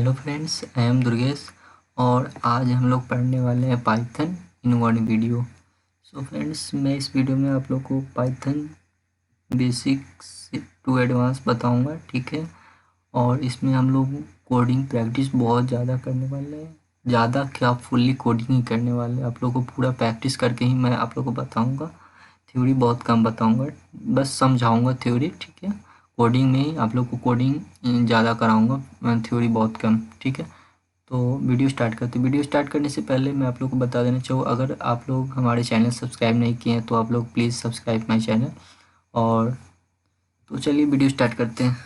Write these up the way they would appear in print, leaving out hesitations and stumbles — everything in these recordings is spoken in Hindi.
Hello friends, I am Durgesh और आज हम लोग पढ़ने वाले हैं Python in one video. So friends, मैं इस वीडियो में आप लोग को पाइथन बेसिक्स टू एडवांस बताऊंगा, ठीक है। और इसमें हम लोग कोडिंग प्रैक्टिस बहुत ज़्यादा करने वाले हैं। ज़्यादा क्या, फुल्ली कोडिंग ही करने वाले हैं। आप लोग को पूरा प्रैक्टिस करके ही मैं आप लोग को बताऊँगा। थ्योरी बहुत कम बताऊँगा, बस समझाऊँगा थ्योरी, ठीक है। कोडिंग में ही आप लोग को कोडिंग ज़्यादा कराऊँगा, थ्योरी बहुत कम, ठीक है। तो वीडियो स्टार्ट करते हैं। वीडियो स्टार्ट करने से पहले मैं आप लोग को बता देना चाहूँ, अगर आप लोग हमारे चैनल सब्सक्राइब नहीं किए हैं तो आप लोग प्लीज़ सब्सक्राइब माई चैनल। और तो चलिए वीडियो स्टार्ट करते हैं।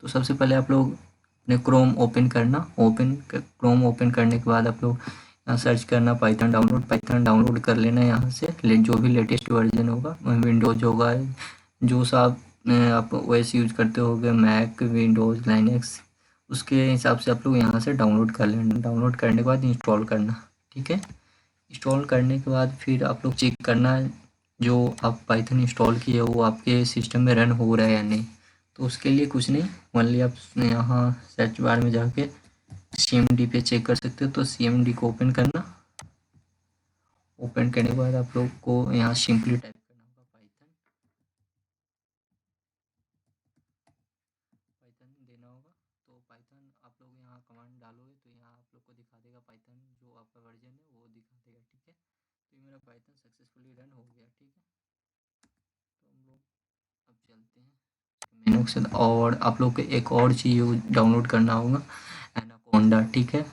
तो सबसे पहले आप लोग अपने क्रोम ओपन करना। क्रोम ओपन करने के बाद आप लोग यहाँ सर्च करना पाइथन डाउनलोड कर लेना यहाँ से। जो भी लेटेस्ट वर्जन होगा, विंडोज होगा, जो सा आप ओएस यूज करते होगे, मैक, विंडोज़, लाइनक्स, उसके हिसाब से आप लोग यहाँ से डाउनलोड कर लेना। डाउनलोड करने के बाद इंस्टॉल करना, ठीक है। इंस्टॉल करने के बाद फिर आप लोग चेक करना जो आप पाइथन इंस्टॉल किए वो आपके सिस्टम में रन हो रहा है या नहीं। तो उसके लिए कुछ नहीं, ओनली आप यहाँ सर्च बार में जाके CMD पे चेक कर सकते हो। तो CMD को ओपन करना। ओपन करने के बाद आप लोग को यहाँ सिंपली टाइप करना होगा पाइथन। पाइथन देना होगा। तो पाइथन आप लोग यहाँ कमांड डालोगे तो यहाँ आप लोग को दिखा देगा पाइथन जो आपका वर्जन है वो दिखा देगा, ठीक है। तो ये मेरा पाइथन सक्सेसफुली रन हो गया, ठीक है। तो हम लोग अब चलते हैं मेनू से। और आप लोग को एक और चीज़ डाउनलोड करना होगा, एनाकोंडा, ठीक है।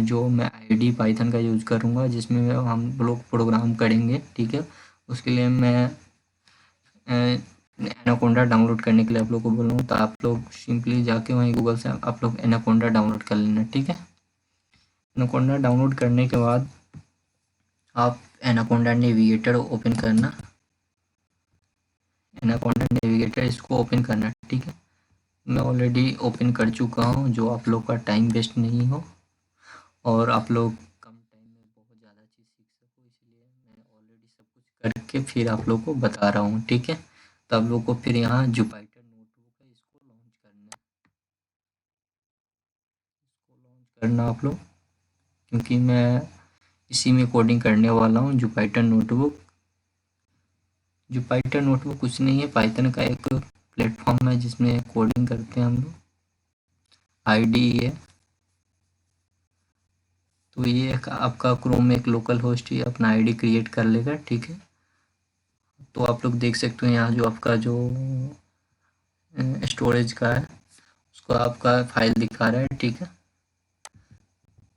जो मैं ID पाइथन का यूज़ करूँगा, जिसमें हम लोग प्रोग्राम करेंगे, ठीक है। उसके लिए मैं एनाकोंडा डाउनलोड करने के लिए आप लोग को बोलूँगा। तो आप लोग सिंपली जाके वहीं गूगल से आप लोग एनाकोंडा डाउनलोड कर लेना, ठीक है। एनाकोंडा डाउनलोड करने के बाद आप एनाकोंडा नेविगेटर ओपन करना। एनाकोंडा नेविगेटर इसको ओपन करना, ठीक है। मैं ऑलरेडी ओपन कर चुका हूँ, जो आप लोग का टाइम वेस्ट नहीं हो और आप लोग कम टाइम में बहुत ज़्यादा चीज़ सीख सको, इसलिए मैं ऑलरेडी सब कुछ करके फिर आप लोग को बता रहा हूँ, ठीक है। तो आप लोग को फिर यहाँ जुपिटर नोटबुक है, इसको लॉन्च करना है। इसको लॉन्च करना आप लोग, क्योंकि मैं इसी में कोडिंग करने वाला हूँ। जुपिटर नोटबुक कुछ नहीं है, पाइथन का एक प्लेटफॉर्म है जिसमें कोडिंग करते हैं हम लोग। IDE है। तो ये आपका क्रोम में एक लोकल होस्ट ही अपना ID क्रिएट कर लेगा, ठीक है। तो आप लोग देख सकते हो यहाँ जो आपका जो स्टोरेज का है उसको आपका फाइल दिखा रहा है, ठीक है।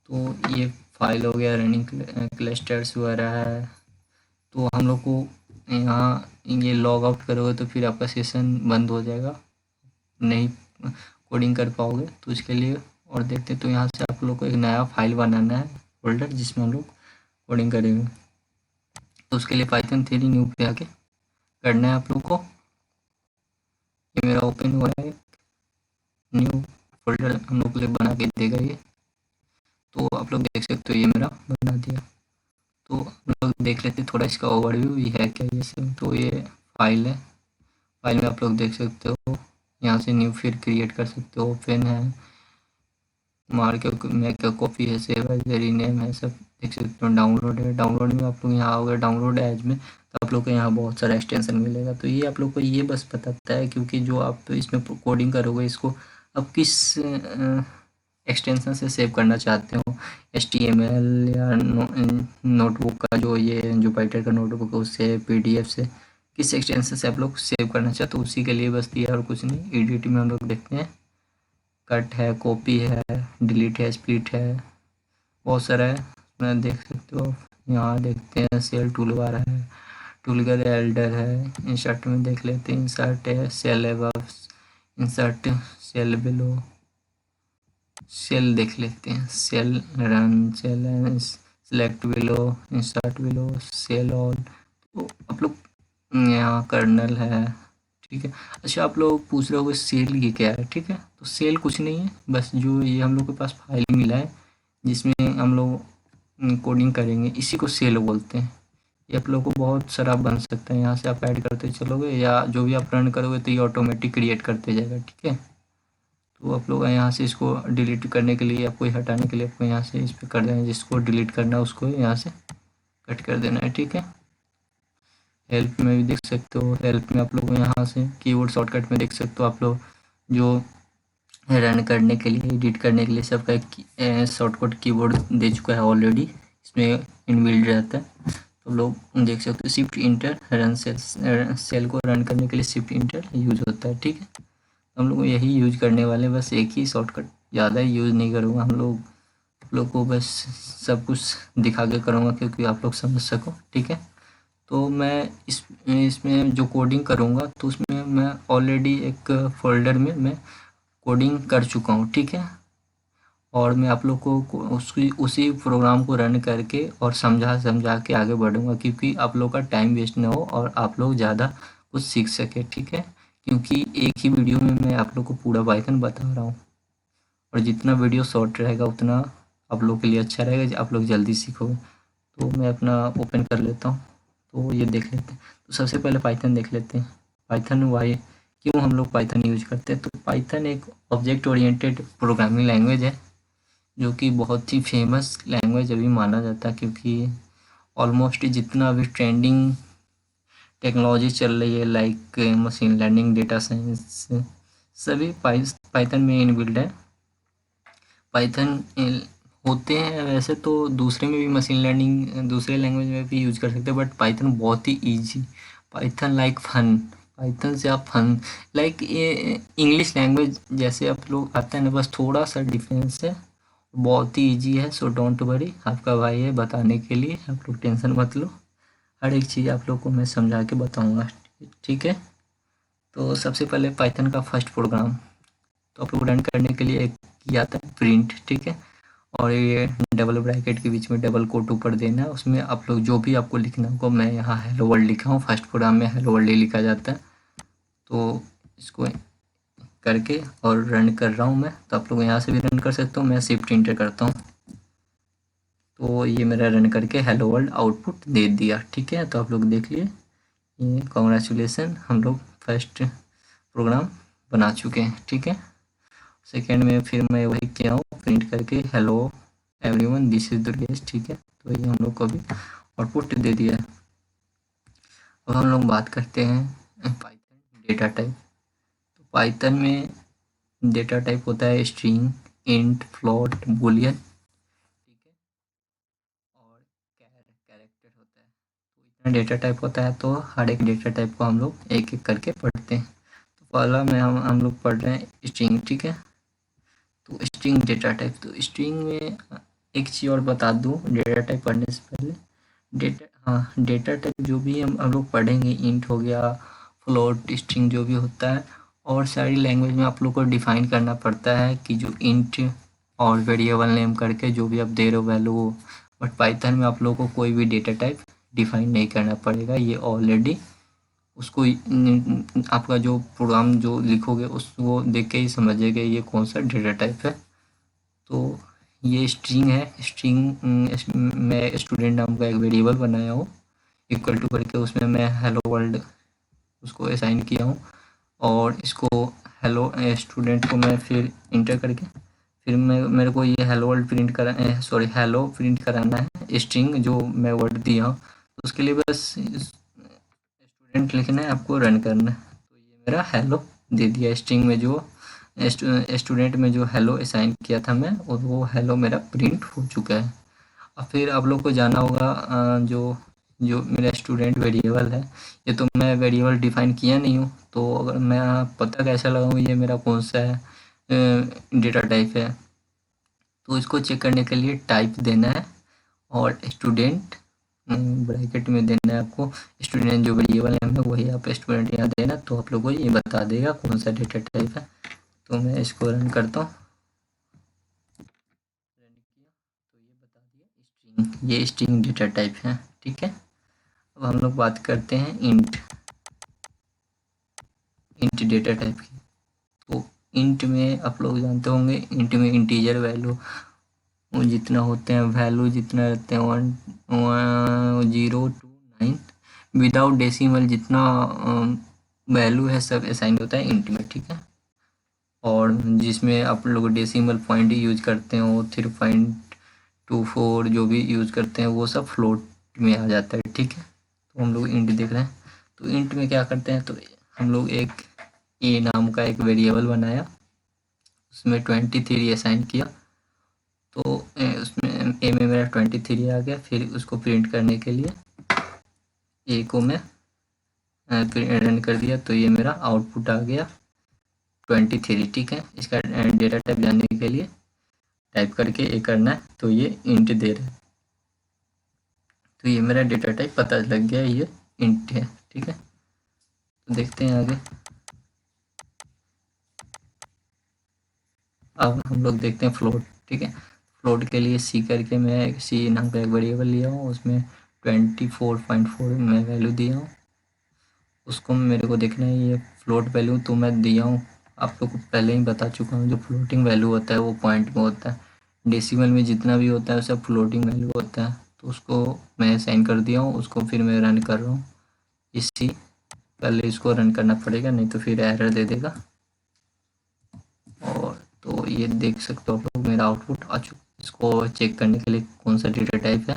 तो ये फाइल हो गया, रनिंग क्लस्टर्स वगैरह है। तो हम लोग को यहाँ ये लॉग आउट करोगे तो फिर आपका सेशन बंद हो जाएगा, नहीं कोडिंग कर पाओगे। तो इसके लिए और देखते तो यहाँ से आप लोग को एक नया फाइल बनाना है, फोल्डर, जिसमें हम लोग कोडिंग करेंगे। तो उसके लिए पाइथन 3 न्यू पे आके करना है आप लोग को। ये मेरा ओपन हुआ है, न्यू फोल्डर हम लोग के लिए बना के देगा ये। तो आप लोग देख सकते हो ये मेरा बना दिया। तो हम लोग देख लेते थोड़ा इसका ओवरव्यू, ये है क्या ये सब। तो ये फाइल है, फाइल में आप लोग देख सकते हो, यहाँ से न्यू फिर क्रिएट कर सकते हो। ओपन है, मार्क मेक कॉपी है, सेव है, रीनेम है, सब देख सकते हो। डाउनलोड है, डाउनलोड में आप लोग यहाँ आओगे डाउनलोड एज में, तो आप लोग को यहाँ बहुत सारा एक्सटेंशन मिलेगा। तो ये आप लोग को ये बस बताता है, क्योंकि जो आप इसमें कोडिंग करोगे इसको आप किस एक्सटेंशन से सेव करना चाहते हो, HTML या नोटबुक का जो ये जुपिटर का नोटबुक है उससे, PDF से, किस एक्सटेंशन से आप लोग सेव करना चाहते हो, उसी के लिए बस दिया और कुछ नहीं। एडिट में हम लोग देखते हैं, कट है, कॉपी है, डिलीट है, स्प्लिट है, बहुत सारा है। मैं देख सकते हो, यहाँ देखते हैं सेल टूल बार है, टूलगर एल्डर है। इंसर्ट में देख लेते हैं, इंसर्ट है, cell above, insert cell below, cell देख लेते हैं, cell run, cell select below, insert below, cell all. तो आप लोग यहाँ कर्नल है, ठीक है। अच्छा, आप लोग पूछ रहे हो सेल ये क्या है, ठीक है। तो सेल कुछ नहीं है, बस जो ये हम लोग के पास फाइल मिला है जिसमें हम लोग कोडिंग करेंगे, इसी को सेल बोलते हैं। ये आप लोग को बहुत सारा बन सकता है, यहाँ से आप ऐड करते चलोगे या जो भी आप रन करोगे तो ये ऑटोमेटिक क्रिएट करते जाएगा, ठीक है। तो आप लोग यहाँ से इसको डिलीट करने के लिए, आपको हटाने के लिए आपको यहाँ से इस पर कर देना, जिसको डिलीट करना है उसको यहाँ से कट कर देना है, ठीक है। हेल्प में भी देख सकते हो, हेल्प में आप लोग यहाँ से कीबोर्ड शॉर्टकट में देख सकते हो आप लोग, जो रन करने के लिए, एडिट करने के लिए सबका एक शॉर्टकट कीबोर्ड दे चुका है ऑलरेडी, इसमें इनबिल्ड रहता है। तो लोग देख सकते हो शिफ्ट इंटर रन सेल को रन करने के लिए शिफ्ट इंटर यूज होता है, ठीक है। हम लोग यही यूज करने वाले हैं, बस एक ही शॉर्टकट, ज़्यादा यूज नहीं करूँगा। आप लोग को बस सब कुछ दिखा के करूँगा क्योंकि आप लोग समझ सको, ठीक है। तो मैं इसमें जो कोडिंग करूँगा तो उसमें मैं ऑलरेडी एक फोल्डर में मैं कोडिंग कर चुका हूँ, ठीक है। और मैं आप लोग को उसी प्रोग्राम को रन करके और समझा के आगे बढ़ूँगा, क्योंकि आप लोग का टाइम वेस्ट ना हो और आप लोग ज़्यादा कुछ सीख सके, ठीक है। क्योंकि एक ही वीडियो में मैं आप लोग को पूरा पाइथन बता रहा हूँ, और जितना वीडियो शॉर्ट रहेगा उतना आप लोग के लिए अच्छा रहेगा, आप लोग जल्दी सीखोगे। तो मैं अपना ओपन कर लेता हूँ, तो ये देख लेते हैं। तो सबसे पहले पाइथन देख लेते हैं। पाइथन वाई क्यों हम लोग पाइथन यूज करते हैं? तो पाइथन एक ऑब्जेक्ट ओरिएंटेड प्रोग्रामिंग लैंग्वेज है, जो कि बहुत ही फेमस लैंग्वेज अभी माना जाता है, क्योंकि ऑलमोस्ट जितना अभी ट्रेंडिंग टेक्नोलॉजी चल रही है, like machine learning, data science, सभी पाइथन में इनबिल्ड है। पाइथन होते हैं वैसे तो दूसरे में भी, मशीन लर्निंग दूसरे लैंग्वेज में भी यूज कर सकते हैं, बट पाइथन बहुत ही easy. Python like fun, Python से आप फन, लाइक ये इंग्लिश लैंग्वेज जैसे आप लोग आता है ना, बस थोड़ा सा डिफरेंस है। बहुत ही ईजी है, सो डोंट वरी, आपका भाई है बताने के लिए, आप लोग टेंशन मत लो। हर एक चीज़ आप लोग को मैं समझा के बताऊँगा, ठीक है। तो सबसे पहले पाइथन का फर्स्ट प्रोग्राम तो आप लोग रन करने के लिए एक किया था प्रिंट, ठीक है। और ये डबल ब्रैकेट के बीच में डबल कोट ऊपर देना है, उसमें आप लोग जो भी आपको लिखना होगा, मैं यहाँ हेलो वर्ल्ड लिखा हूँ, फर्स्ट प्रोग्राम में हेलो वर्ल्ड ही लिखा जाता है। तो इसको करके और रन कर रहा हूँ मैं, तो आप लोग यहाँ से भी रन कर सकते हो। मैं शिफ्ट इंटर करता हूँ, तो ये मेरा रन करके हेलो वर्ल्ड आउटपुट दे दिया, ठीक है। तो आप लोग देख लिए, ये कॉन्ग्रेचुलेसन, हम लोग फर्स्ट प्रोग्राम बना चुके हैं, ठीक है। सेकेंड में फिर मैं वही किया हूँ, प्रिंट करके hello everyone this is Durgesh, ठीक है। तो ये हम लोग को भी आउटपुट दे दिया है। अब हम लोग बात करते हैं पाइथन डेटा टाइप। तो पाइथन में डेटा टाइप होता है स्ट्रिंग, इंट, फ्लोट, बूलियन, ठीक है, और कैरेक्टर होता है। तो इतना डेटा टाइप होता है, तो हर एक डेटा टाइप को हम लोग एक एक करके पढ़ते हैं। तो पहला में हम लोग पढ़ रहे हैं स्ट्रिंग, ठीक है। तो स्ट्रिंग डेटा टाइप, तो स्ट्रिंग में एक चीज़ और बता दूँ डेटा टाइप पढ़ने से पहले, डेटा टाइप जो भी हम लोग पढ़ेंगे, इंट हो गया, फ्लोट, स्ट्रिंग जो भी होता है, और सारी लैंग्वेज में आप लोग को डिफाइन करना पड़ता है कि जो इंट और वेरिएबल नेम करके जो भी आप दे रहे हो वैल्यू, बट पाइथन में आप लोग को कोई भी डेटा टाइप डिफाइन नहीं करना पड़ेगा, ये ऑलरेडी उसको आपका जो प्रोग्राम जो लिखोगे उसको देख के ही समझिएगा ये कौन सा डेटा टाइप है। तो ये स्ट्रिंग है, स्ट्रिंग मैं स्टूडेंट नाम का एक वेरिएबल बनाया हूँ, इक्वल टू करके उसमें मैं हेलो वर्ल्ड उसको असाइन किया हूँ, और इसको हेलो स्टूडेंट को मैं फिर इंटर करके फिर मेरे को ये हेलो वर्ल्ड प्रिंट करा, सॉरी हेलो प्रिंट कराना है, स्ट्रिंग जो मैं वर्ड दिया हूँ, तो उसके लिए बस स्टूडेंट लिखना है, आपको रन करना है। तो ये मेरा हेलो दे दिया, स्ट्रिंग में जो स्टूडेंट में जो हेलो असाइन किया था मैं, और वो हेलो मेरा प्रिंट हो चुका है। अब फिर आप लोग को जाना होगा जो जो मेरा स्टूडेंट वेरिएबल है, ये तो मैं वेरिएबल डिफाइन किया नहीं हूँ, तो अगर मैं पता कैसे लगाऊँ ये मेरा कौन सा है डेटा टाइप है, तो इसको चेक करने के लिए टाइप देना है, और स्टूडेंट ब्रैकेट में देना है आपको, स्टूडेंट जो वेरिएबल नेम है वही आप स्टूडेंट यहाँ देना, तो आप लोग को ये बता देगा कौन सा डेटा टाइप है। तो मैं इसको रन करता हूँ, रन किया तो ये बता दिया स्ट्रिंग, ये स्ट्रिंग डेटा टाइप है, ठीक है। अब हम लोग बात करते हैं इंट डेटा टाइप की। तो इंट में आप लोग जानते होंगे, इंट में इंटीजर वैल्यू जितना होते हैं, वैल्यू जितना रहते हैं 0 to 9 विदाउट डेसिमल, जितना वैल्यू है सब असाइन होता है इंट में, ठीक है। और जिसमें आप लोग डेसिमल पॉइंट यूज करते हैं वो 3.24 जो भी यूज करते हैं वो सब फ्लोट में आ जाता है। ठीक है, तो हम लोग इंट देख रहे हैं। तो इंट में क्या करते हैं, तो हम लोग एक ए नाम का एक वेरिएबल बनाया, उसमें 23 असाइन किया। तो उसमें ए में मेरा 23 आ गया। फिर उसको प्रिंट करने के लिए ए को मैं रन कर दिया, तो ये मेरा आउटपुट आ गया 23। ठीक है, इसका डेटा टाइप जानने के लिए टाइप करके ए करना है, तो ये इंट दे रहा है। तो ये मेरा डेटा टाइप पता लग गया, ये इंट है। ठीक है, तो देखते हैं आगे। अब हम लोग देखते हैं फ्लोट। ठीक है, फ्लोट के लिए सी करके मैं सी नाम का एक वेरिएबल लिया हूँ, उसमें 24.4 मैं वैल्यू दिया हूँ। उसको मेरे को देखना है ये फ्लोट वैल्यू, तो मैं दिया हूँ, आप लोग को पहले ही बता चुका हूँ। जो फ्लोटिंग वैल्यू होता है वो पॉइंट में होता है, डेसिमल में जितना भी होता है सब फ्लोटिंग वैल्यू होता है। तो उसको मैं साइन कर दिया हूँ, उसको फिर मैं रन कर रहा हूँ। इसी पहले इसको रन करना पड़ेगा, नहीं तो फिर एरर दे देगा। और तो ये देख सकते हो आप लोग, मेरा आउटपुट आ चुका। इसको चेक करने के लिए कौन सा डेटा टाइप है,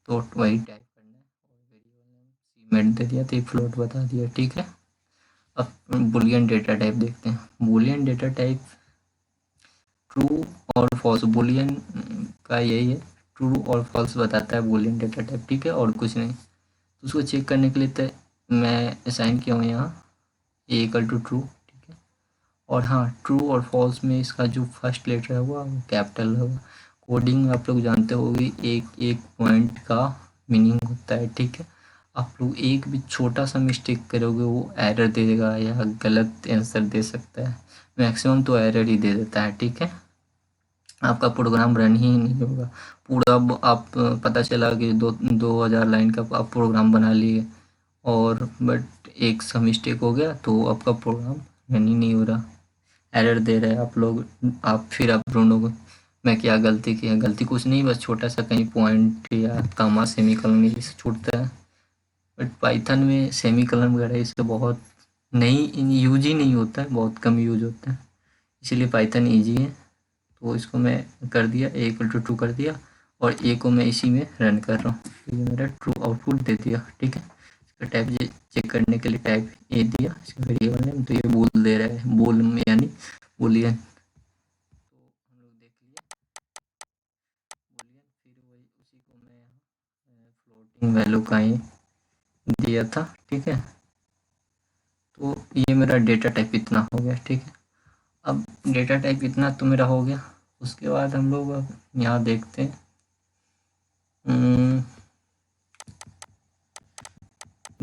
तो वही टाइप करना है। और वेरिएबल नेम सीमेंट दे दिया, तो एक फ्लोट बता दिया। ठीक है, अब बुलियन डेटा टाइप देखते हैं। बुलियन डेटा टाइप ट्रू और फॉल्स, बुलियन का यही है, ट्रू और फॉल्स बताता है बुलियन डेटा टाइप। ठीक है, और कुछ नहीं। तो उसको चेक करने के लिए तो मैं असाइन किया हूँ यहाँ ए इक्वल टू ट्रू। ठीक है, और हाँ, ट्रू और फॉल्स में इसका जो फर्स्ट लेटर है वो कैपिटल होगा। कोडिंग आप लोग जानते होगी, एक एक पॉइंट का मीनिंग होता है। ठीक है, आप लोग एक भी छोटा सा मिस्टेक करोगे वो एरर दे देगा या गलत आंसर दे सकता है। मैक्सिमम तो एरर ही दे देता है। ठीक है, आपका प्रोग्राम रन ही नहीं होगा पूरा। आप पता चला कि 2000 लाइन का आप प्रोग्राम बना लिए, और बट एक सा मिस्टेक हो गया तो आपका प्रोग्राम रन ही नहीं हो रहा, एरर दे रहे हैं आप लोग। आप फिर आप ढूंढोगे मैं क्या गलती की है। गलती कुछ नहीं, बस छोटा सा कहीं पॉइंट या कॉमा सेमीकोलन में से छूटता है। बट पाइथन में सेमीकोलन वगैरह इसका बहुत नहीं यूज ही नहीं होता है, बहुत कम यूज होता है, इसीलिए पाइथन ईजी है। तो इसको मैं कर दिया, ए इक्वल टू ट्रू कर दिया, और ए को मैं इसी में रन कर रहा हूँ, तो ये मेरा ट्रू आउटपुट दे दिया। ठीक है, इसका टाइप चेक करने के लिए टाइप ए दिया, इसका वेरिएबल नेम, तो ये बोल दे रहा है, बोल में यानी बुलियन। तो हम लोग देख लिए बुलियन, फिर वही उसी को मैं यहाँ फ्लोटिंग वैल्यू का ही दिया था। ठीक है, तो ये मेरा डेटा टाइप इतना हो गया। ठीक है, अब डेटा टाइप इतना तो मेरा हो गया। उसके बाद हम लोग अब यहाँ देखते हैं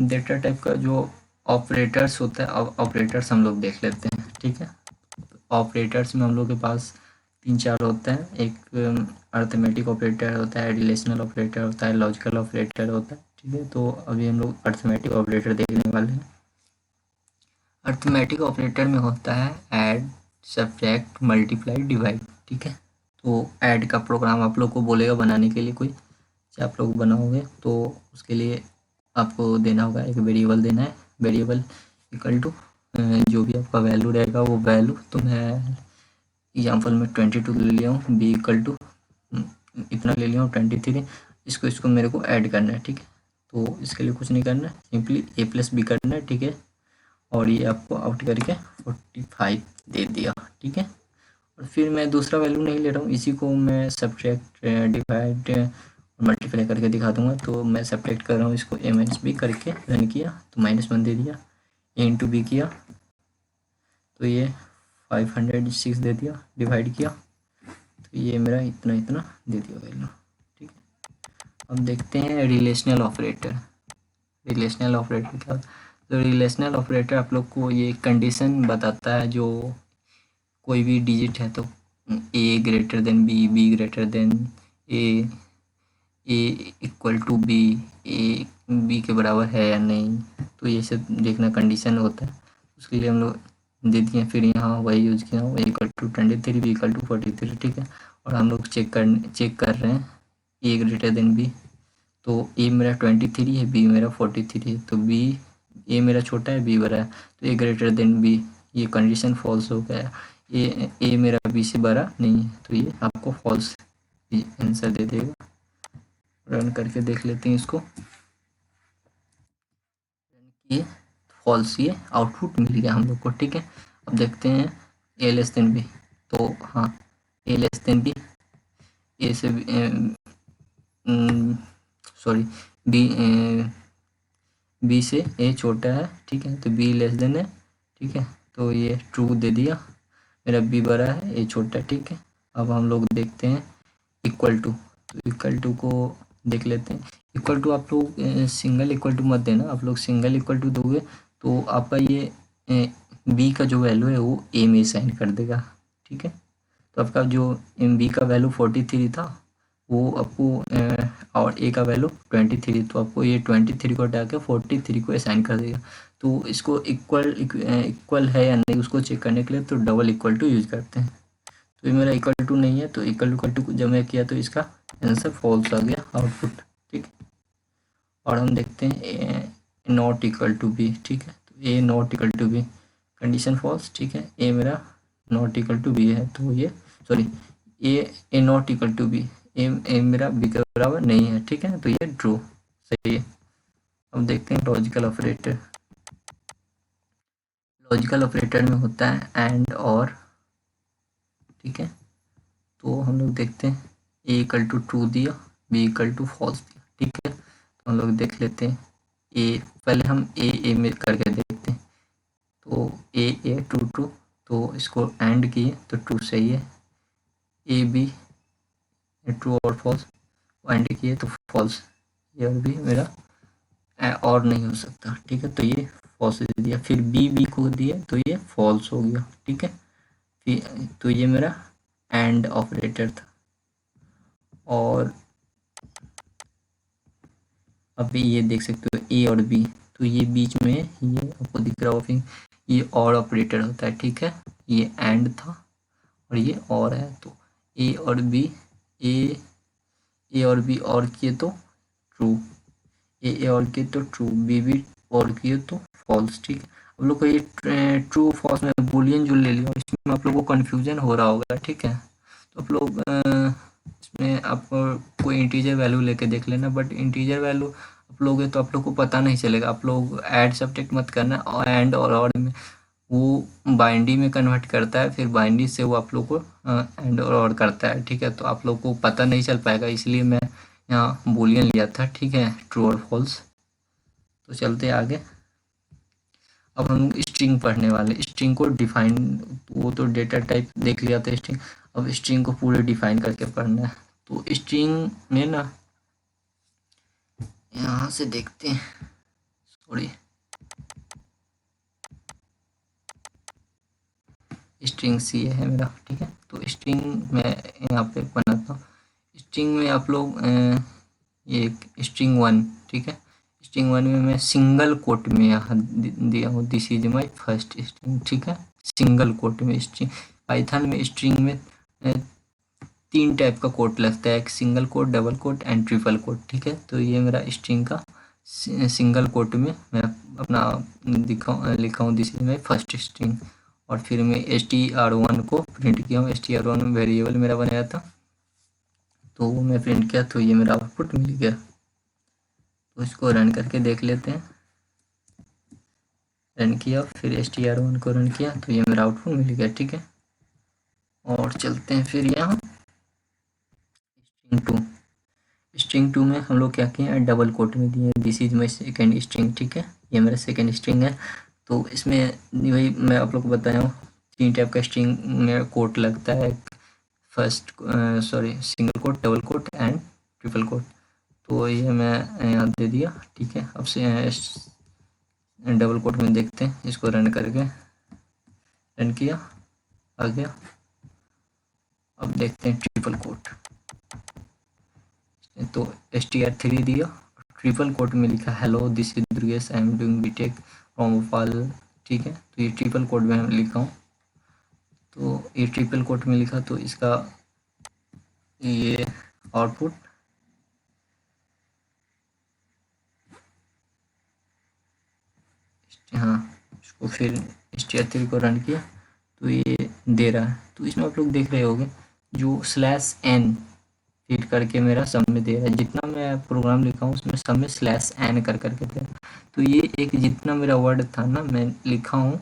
डेटा टाइप का जो ऑपरेटर्स होता है। ऑपरेटर्स हम लोग देख लेते हैं। ठीक है, ऑपरेटर्स में हम लोग के पास 3-4 होते हैं। एक अर्थमेटिक ऑपरेटर होता है, रिलेशनल ऑपरेटर होता है, लॉजिकल ऑपरेटर होता है। ठीक है, तो अभी हम लोग अर्थमेटिक ऑपरेटर देखने वाले हैं। अर्थमेटिक ऑपरेटर में होता है ऐड, सब्ट्रैक्ट, मल्टीप्लाई, डिवाइड। ठीक है, तो ऐड का प्रोग्राम आप लोग को बोलेगा बनाने के लिए, कोई से आप लोग बनाओगे तो उसके लिए आपको देना होगा, एक वेरिएबल देना है। वेरिएबल इक्वल टू जो भी आपका वैल्यू रहेगा वो वैल्यू, तो मैं एग्जाम्पल में 22 ले लिया हूँ, बी इक्वल टू इतना ले लिया हूँ 23। इसको मेरे को ऐड करना है। ठीक है, तो इसके लिए कुछ नहीं करना है, सिंपली ए प्लस बी करना है। ठीक है, और ये आपको आउट करके 45 दे दिया। ठीक है, और फिर मैं दूसरा वैल्यू नहीं ले रहा हूँ, इसी को मैं सब्ट्रैक्ट, डिवाइड और मल्टीप्लाई करके दिखा दूंगा। तो मैं सब्ट्रैक्ट कर रहा हूँ, इसको ए माइनस बी करके रन किया तो -1 दे दिया। ए इंटू बी किया तो ये 506 दे दिया। डिवाइड किया तो ये मेरा इतना इतना दे दिया वैल्यू। ठीक है, अब देखते हैं रिलेशनल ऑपरेटर। रिलेशनल ऑपरेटर क्या होता है? तो रिलेशनल ऑपरेटर आप लोग को ये कंडीशन बताता है, जो कोई भी डिजिट है तो A greater than B, B greater than A, A equal to B, A B के बराबर है या नहीं, तो ये सब देखना कंडीशन होता है। उसके लिए हम लोग दे दिए, फिर यहाँ वही यूज किया हूँ, A equal to 23, B equal to 43। ठीक है, और हम लोग चेक कर रहे हैं ए ग्रेटर देन बी, तो ए मेरा 23 है, बी मेरा 43 है, तो बी, ए मेरा छोटा है, बी बड़ा है, तो ए ग्रेटर देन बी, ये कंडीशन फॉल्स हो गया। ए मेरा बी से बड़ा नहीं है, तो ये आपको फॉल्स आंसर दे देगा। रन करके देख लेते हैं इसको। ये फॉल्स, ये आउटपुट मिल गया हम लोग को, ठीक है। अब देखते हैं ए लेस देन बी, तो हाँ ए लेस देन बी, ए से सॉरी बी बी से ए छोटा है, ठीक है, तो बी लेस देन है, ठीक है, तो ये ट्रू दे दिया। मेरा बी बड़ा है, ए छोटा है, ठीक है। अब हम लोग देखते हैं इक्वल टू, तो इक्वल टू को देख लेते हैं। इक्वल टू आप लोग सिंगल इक्वल टू मत देना, आप लोग सिंगल इक्वल टू दोगे तो आपका ये बी का जो वैल्यू है वो ए में साइन कर देगा, ठीक है। तो आपका जो बी का वैल्यू 43 था, वो आपको और ए का वैल्यू 23, तो आपको ये 23 को हटा के 43 को असाइन कर देगा। तो इसको इक्वल है या नहीं उसको चेक करने के लिए तो डबल इक्वल टू यूज करते हैं। तो ये मेरा इक्वल टू नहीं है, तो इक्वल टू जब मैं किया तो इसका आंसर फॉल्स आ गया आउटपुट, ठीक। और हम देखते हैं नॉट इक्वल टू बी, ठीक है, तो A not equal to B, condition false, ठीक है। ए मेरा नॉट इक्वल टू बी है, तो ये sorry A not equal to B, A मेरा बी के बराबर नहीं है, ठीक है, तो ये ट्रू सही है। अब देखते हैं लॉजिकल ऑपरेटर। लॉजिकल ऑपरेटर में होता है एंड और, ठीक है। तो हम लोग देखते हैं ए इक्वल टू ट्रू दिया, बी इक्वल टू फॉल्स दिया, ठीक है। तो हम लोग देख लेते हैं ए, पहले हम ए में करके देखते हैं। तो ए ट्रू ट्रू, तो इसको एंड किए तो ट्रू सही है। ए बी ट्रू और फॉल्स, एंड किए तो फॉल्स, ये और भी मेरा और नहीं हो सकता, ठीक है, तो ये फॉल्स दे दिया। फिर बी को दिया तो ये फॉल्स हो गया, ठीक है। फिर तो ये मेरा एंड ऑपरेटर था। और अभी ये देख सकते हो ए और बी, तो ये बीच में ये आपको दिख रहा होगा, ये और ऑपरेटर होता है, ठीक है। ये एंड था और ये और है, तो ए और बी, ए और बी और किए तो ट्रू, ए और किए तो ट्रू, बी और किए तो फॉल्स, ठीक है। आप लोग को ये ट्रू फॉल्स में बुलियन जो ले लिया इसमें आप लोग को कन्फ्यूजन हो रहा होगा, ठीक है। तो आप लोग इसमें आप कोई इंटीजर वैल्यू लेके देख लेना, बट इंटीजर वैल्यू आप लोगे तो आप लोग को पता नहीं चलेगा। आप लोग ऐड सब्ट्रैक्ट मत करना, और एंड और में वो बाइनरी में कन्वर्ट करता है, फिर बाइनरी से वो आप लोग को एंड और करता है, ठीक है। तो आप लोग को पता नहीं चल पाएगा, इसलिए मैं यहाँ बूलियन लिया था, ठीक है, ट्रू और फॉल्स। तो चलते आगे। अब हम स्ट्रिंग पढ़ने वाले, स्ट्रिंग को डिफाइन, वो तो डेटा टाइप देख लिया था स्ट्रिंग, अब स्ट्रिंग को पूरे डिफाइन करके पढ़ना है। तो स्ट्रिंग में ना यहाँ से देखते हैं, सॉरी, स्ट्रिंग सी है मेरा, ठीक है। तो स्ट्रिंग मैं यहाँ पे बनाता हूँ। स्ट्रिंग में आप लोग ये स्ट्रिंग 1, ठीक है, स्ट्रिंग 1 में मैं सिंगल कोट में यहाँ दिया हूँ, this is my first string, ठीक है। सिंगल कोट में स्ट्रिंग, पाइथन में स्ट्रिंग में 3 टाइप का कोट लगता है, एक single quote, double quote and triple quote, ठीक है। तो ये मेरा स्ट्रिंग का सिंगल कोट में मैं अपना लिखा हूँ this is my first string. और फिर मैं str1 को प्रिंट किया हूँ, str1 में वेरिएबल मेरा बनाया था, तो वो मैं प्रिंट किया, तो ये मेरा आउटपुट मिल गया। तो इसको रन करके देख लेते हैं। रन किया, फिर str1 को रन किया, तो ये मेरा आउटपुट मिल गया, ठीक है। और चलते हैं फिर यहाँ स्ट्रिंग 2 में हम लोग क्या किए हैं, डबल कोट में दिए, this is my second string, ठीक है, ये मेरा सेकेंड स्ट्रिंग है। तो इसमें वही मैं आप लोग को बताया हूँ, 3 टाइप का स्ट्रिंग में कोट लगता है, first sorry single quote, double quote and triple quote. तो ये मैं यहाँ दे दिया, ठीक है। अब से डबल कोट में देखते हैं, इसको रन करके रन किया, आ गया। अब देखते हैं ट्रिपल कोट, तो str3 दिया, ट्रिपल कोट में लिखा hello this is Durgesh, I am doing BTech from Bhopal, ठीक है। तो ये ट्रिपल कोट में लिखा हूँ, तो ये ट्रिपल कोट में लिखा, तो इसका ये आउटपुट हाँ, इसको फिर str3 को रन किया, तो ये दे रहा है। तो इसमें आप लोग देख रहे होंगे जो स्लैश एन फीड करके मेरा सब में दे रहा है, जितना मैं प्रोग्राम लिखा हूँ उसमें सब में स्लैश एन कर करके दे रहा है। तो ये एक जितना मेरा वर्ड था ना मैं लिखा हूँ,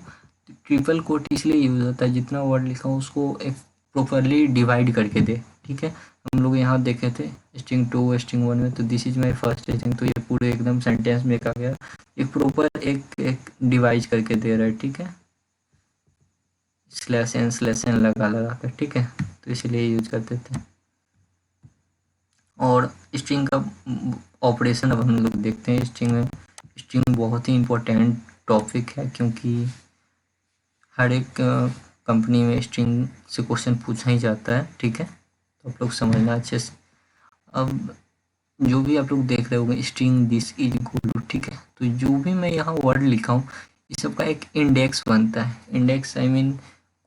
ट्रिपल कोट इसलिए यूज होता है, जितना वर्ड लिखा हूँ उसको एक प्रॉपरली डिवाइड करके दे। ठीक है, हम लोग यहाँ देखे थे स्ट्रिंग 2 स्ट्रिंग 1 में, तो this is my first string, तो ये पूरे एकदम सेंटेंस में कहा गया, एक प्रॉपर एक डिवाइड करके दे रहा है। ठीक है, स्लैश एन लगा लगा कर। ठीक है, तो इसलिए यूज करते थे। और स्ट्रिंग का ऑपरेशन अब हम लोग देखते हैं। स्ट्रिंग बहुत ही इम्पोर्टेंट टॉपिक है, क्योंकि हर एक कंपनी में स्ट्रिंग से क्वेश्चन पूछा ही जाता है। ठीक है, तो आप लोग समझना अच्छे से। अब जो भी आप लोग देख रहे होंगे string this is equal to, ठीक है, तो जो भी मैं यहाँ वर्ड लिखा हूँ इस सब का एक इंडेक्स बनता है। इंडेक्स आई मीन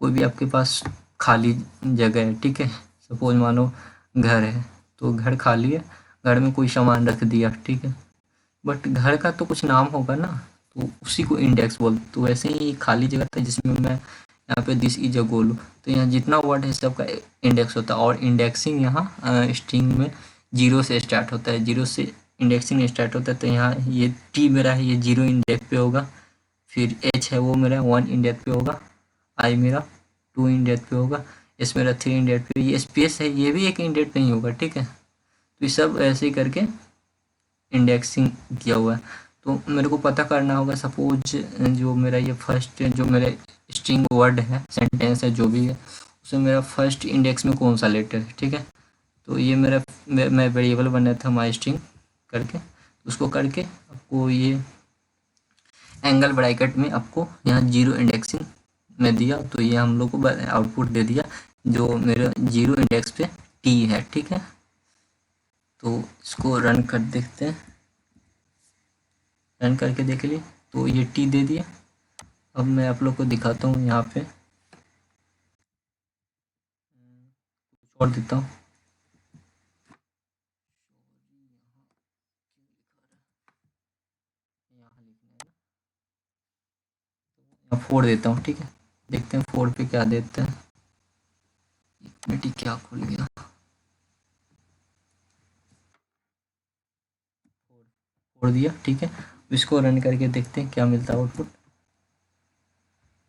कोई भी आपके पास खाली जगह है, ठीक है, सपोज मानो घर है, तो घर खाली है, घर में कोई सामान रख दिया, ठीक है, बट घर का तो कुछ नाम होगा ना, तो उसी को इंडेक्स बोलते। तो वैसे ही खाली जगह था जिसमें मैं यहाँ पे दिस इज अ गोल, तो यहाँ जितना वर्ड है सबका इंडेक्स होता है। और इंडेक्सिंग यहाँ स्ट्रिंग में 0 से स्टार्ट होता है, 0 से इंडेक्सिंग स्टार्ट होता है। तो यहाँ ये टी मेरा है, ये 0 इंडेक्स पे होगा, फिर एच है वो मेरा 1 इंडेक्स पे होगा, आई मेरा 2 इंडेक्स पे होगा, एस मेरा 3 इंडेक्स पे, ये स्पेस है ये भी एक इंडेक्स पे ही होगा। ठीक है, तो ये सब ऐसे ही करके इंडेक्सिंग किया हुआ है। तो मेरे को पता करना होगा, सपोज जो मेरा ये फर्स्ट जो मेरा स्ट्रिंग वर्ड है, सेंटेंस है, जो भी है, उसमें मेरा फर्स्ट इंडेक्स में कौन सा लेटर है। ठीक है, तो ये मेरा मैं वेरिएबल बनाया था माई स्ट्रिंग करके, उसको करके आपको ये एंगल ब्रैकेट में आपको यहाँ 0 इंडेक्सिंग में दिया, तो ये हम लोग को आउटपुट दे दिया जो मेरा 0 इंडेक्स पे टी है। ठीक है, तो इसको रन कर देखते हैं, रन करके देख लिए, तो ये टी दे दिया। अब मैं आप लोग को दिखाता हूँ, यहाँ पे छोड़ देता हूँ, यहाँ फोड़ देता हूँ। ठीक है, देखते हैं फोड़ पे क्या देते हैं। एक मिनट, क्या खुल गया, फोड़ दिया। ठीक है, इसको रन करके देखते हैं क्या मिलता है आउटपुट।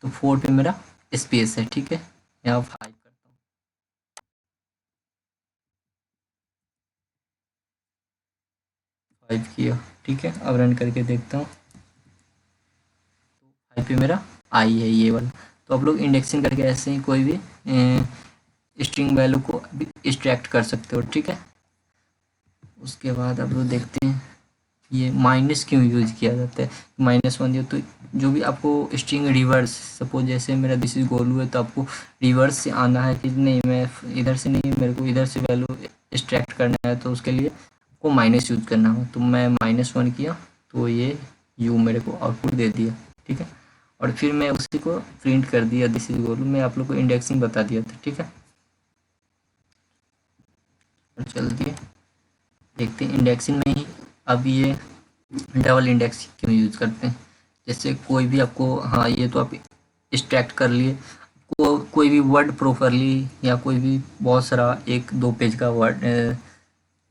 तो 4 पे मेरा स्पेस है। ठीक है, यहाँ 5 करता हूँ, 5 किया। ठीक है, अब रन करके देखता हूँ, 5 पे मेरा आई है ये वाला। तो आप लोग इंडेक्सिंग करके ऐसे ही कोई भी स्ट्रिंग वैल्यू को एक्सट्रैक्ट कर सकते हो। ठीक है, उसके बाद आप लोग देखते हैं ये माइनस क्यों यूज किया जाता है। -1 दिया तो जो भी आपको स्ट्रिंग रिवर्स, सपोज जैसे मेरा दिस इज गोलू है, तो आपको रिवर्स से आना है कि नहीं, मैं इधर से नहीं, मेरे को इधर से वैल्यू एक्सट्रैक्ट करना है, तो उसके लिए आपको माइनस यूज करना होगा। तो मैं -1 किया, तो ये यू मेरे को आउटपुट दे दिया। ठीक है, और फिर मैं उसी को प्रिंट कर दिया, दिस इज गोलू। मैं आप लोग को इंडेक्सिंग बता दिया था। ठीक है, और चलती है देखते हैं इंडेक्सिंग में ही अब ये डबल इंडेक्स क्यों यूज करते हैं। जैसे कोई भी आपको, हाँ ये तो आप एक्सट्रैक्ट कर लिए, कोई भी वर्ड प्रॉपरली, या कोई भी बहुत सारा 1-2 पेज का वर्ड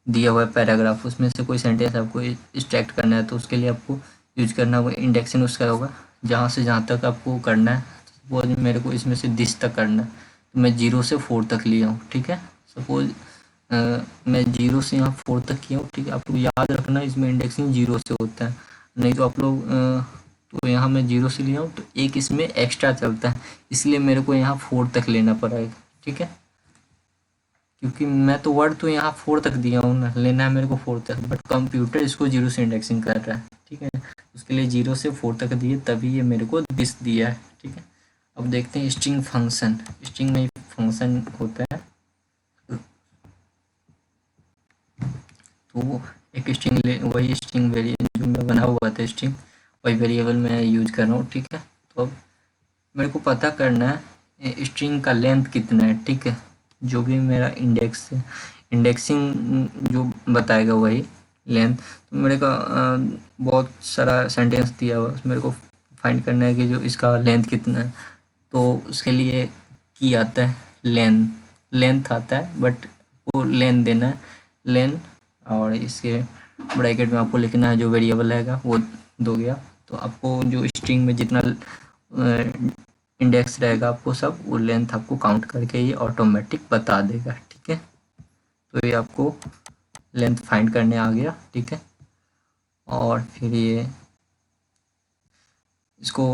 दिया हुआ है पैराग्राफ, उसमें से कोई सेंटेंस आपको एक्सट्रैक्ट करना है, तो उसके लिए आपको यूज करना होगा इंडेक्सिंग। उसका होगा जहाँ से जहाँ तक आपको करना है। सपोज मेरे को इसमें से दिस तक करना है, तो मैं 0 से 4 तक लिया हूँ। ठीक है, सपोज मैं 0 से यहाँ 4 तक किया हूँ। ठीक है, आप लोग याद रखना इसमें इंडेक्सिंग 0 से होता है, नहीं तो आप लोग तो यहाँ मैं 0 से लिया हूँ, तो एक इसमें एक्स्ट्रा चलता है, इसलिए मेरे को यहाँ 4 तक लेना पड़ेगा। ठीक है, क्योंकि मैं तो वर्ड तो यहाँ 4 तक दिया हूँ ना, लेना है मेरे को 4 तक, बट कंप्यूटर इसको 0 से इंडेक्सिंग कर रहा है। ठीक है, उसके लिए 0 से 4 तक दिए, तभी ये मेरे को दिस दिया है। ठीक है, अब देखते हैं स्ट्रिंग फंक्शन। स्ट्रिंग में फंक्शन होता है, तो एक स्ट्रिंग वही स्ट्रिंग वेरिएबल जो मैं बना हुआ था स्ट्रिंग, वही वेरिएबल मैं यूज कर रहा हूँ। ठीक है, तो अब मेरे को पता करना है स्ट्रिंग का लेंथ कितना है। ठीक है, जो भी मेरा इंडेक्स है, इंडेक्सिंग जो बताएगा वही लेंथ। तो मेरे का बहुत सारा सेंटेंस दिया हुआ है, मेरे को फाइंड करना है कि जो इसका लेंथ कितना है। तो उसके लिए की आता है, लेंथ आता है, बट वो लेंथ देना है, लेंथ, और इसके ब्रैकेट में आपको लिखना है जो वेरिएबल रहेगा वो दो गया। तो आपको जो स्ट्रिंग में जितना इंडेक्स रहेगा आपको सब वो लेंथ आपको काउंट करके ये ऑटोमेटिक बता देगा। ठीक है, तो ये आपको लेंथ फाइंड करने आ गया। ठीक है, और फिर ये इसको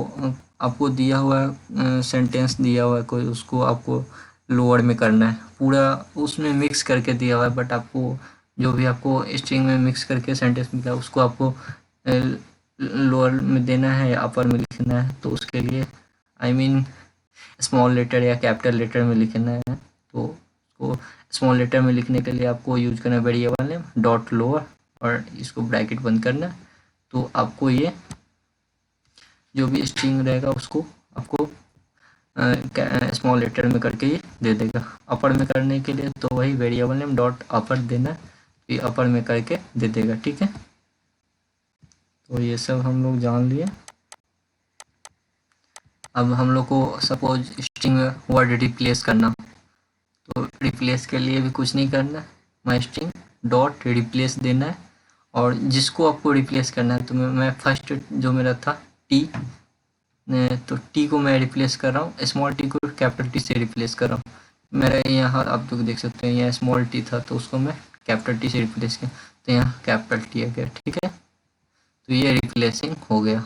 आपको दिया हुआ सेंटेंस दिया हुआ है कोई, उसको आपको लोअर में करना है, पूरा उसमें मिक्स करके दिया हुआ है, बट आपको जो भी आपको स्ट्रिंग में मिक्स करके सेंटेंस मिला उसको आपको लोअर में देना है या अपर में लिखना है। तो उसके लिए आई मीन स्मॉल लेटर या कैपिटल लेटर में लिखना है। तो उसको स्मॉल लेटर में लिखने के लिए आपको यूज करना है वेरिएबल नेम डॉट लोअर, और इसको ब्रैकेट बंद करना है। तो आपको ये जो भी स्ट्रिंग रहेगा उसको आपको स्मॉल लेटर में करके ये दे देगा। अपर में करने के लिए तो वही वेरिएबल नेम डॉट अपर देना, ये अपर में करके दे देगा। ठीक है, तो ये सब हम लोग जान लिए। अब हम लोग को सपोज स्ट्रिंग में वर्ड रिप्लेस करना, तो रिप्लेस के लिए भी कुछ नहीं करना है, माई स्ट्रिंग डॉट रिप्लेस देना है, और जिसको आपको रिप्लेस करना है, तो मैं फर्स्ट जो मेरा था टी, तो टी को मैं रिप्लेस कर रहा हूँ, स्मॉल टी को कैपिटल टी से रिप्लेस कर रहा हूँ। मेरा यहाँ आप लोग देख सकते हैं यहाँ स्मॉल टी था तो उसको मैं कैपिटल टी से रिप्लेस किया, तो यहाँ कैपिटल टी आ गया। ठीक है, तो ये रिप्लेसिंग हो गया।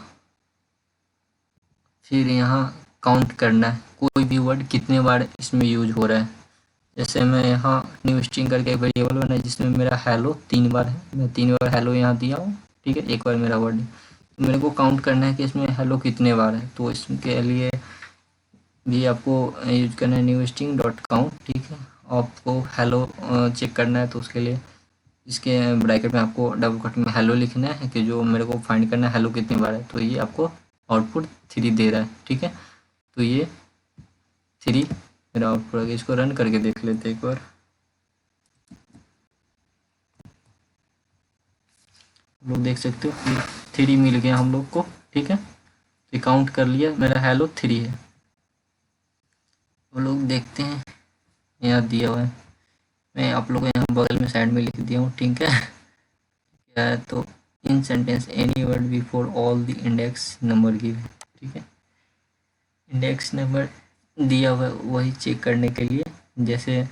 फिर यहाँ काउंट करना है कोई भी वर्ड कितने बार इसमें यूज हो रहा है। जैसे मैं यहाँ न्यू स्ट्रिंग करके एक वेरिएबल बनाया जिसमें मेरा हेलो 3 बार है, मैं 3 बार हेलो यहाँ दिया हूँ। ठीक है, एक बार मेरा वर्ड है, तो मेरे को काउंट करना है कि इसमें हेलो कितने बार है। तो इसके लिए भी आपको यूज करना है न्यू स्ट्रिंग डॉट काउंट। ठीक है, आपको हेलो चेक करना है तो उसके लिए इसके ब्रैकेट में आपको डबल कोट में हेलो लिखना है कि जो मेरे को फाइंड करना है हेलो कितनी बार है। तो ये आपको आउटपुट 3 दे रहा है। ठीक है, तो ये 3 मेरा आउटपुट है। इसको रन करके देख लेते हैं एक बार। लोग देख सकते हो 3 मिल गया हम लोग को। ठीक है, तो काउंट कर लिया, मेरा हेलो 3 है। वो लोग देखते हैं यहाँ दिया हुआ है, मैं आप लोगों को यहाँ बगल में साइड में लिख दिया हूँ। ठीक है, क्या है तो in sentence any word before all the index number give. ठीक है, इंडेक्स नंबर दिया हुआ है वही चेक करने के लिए, जैसे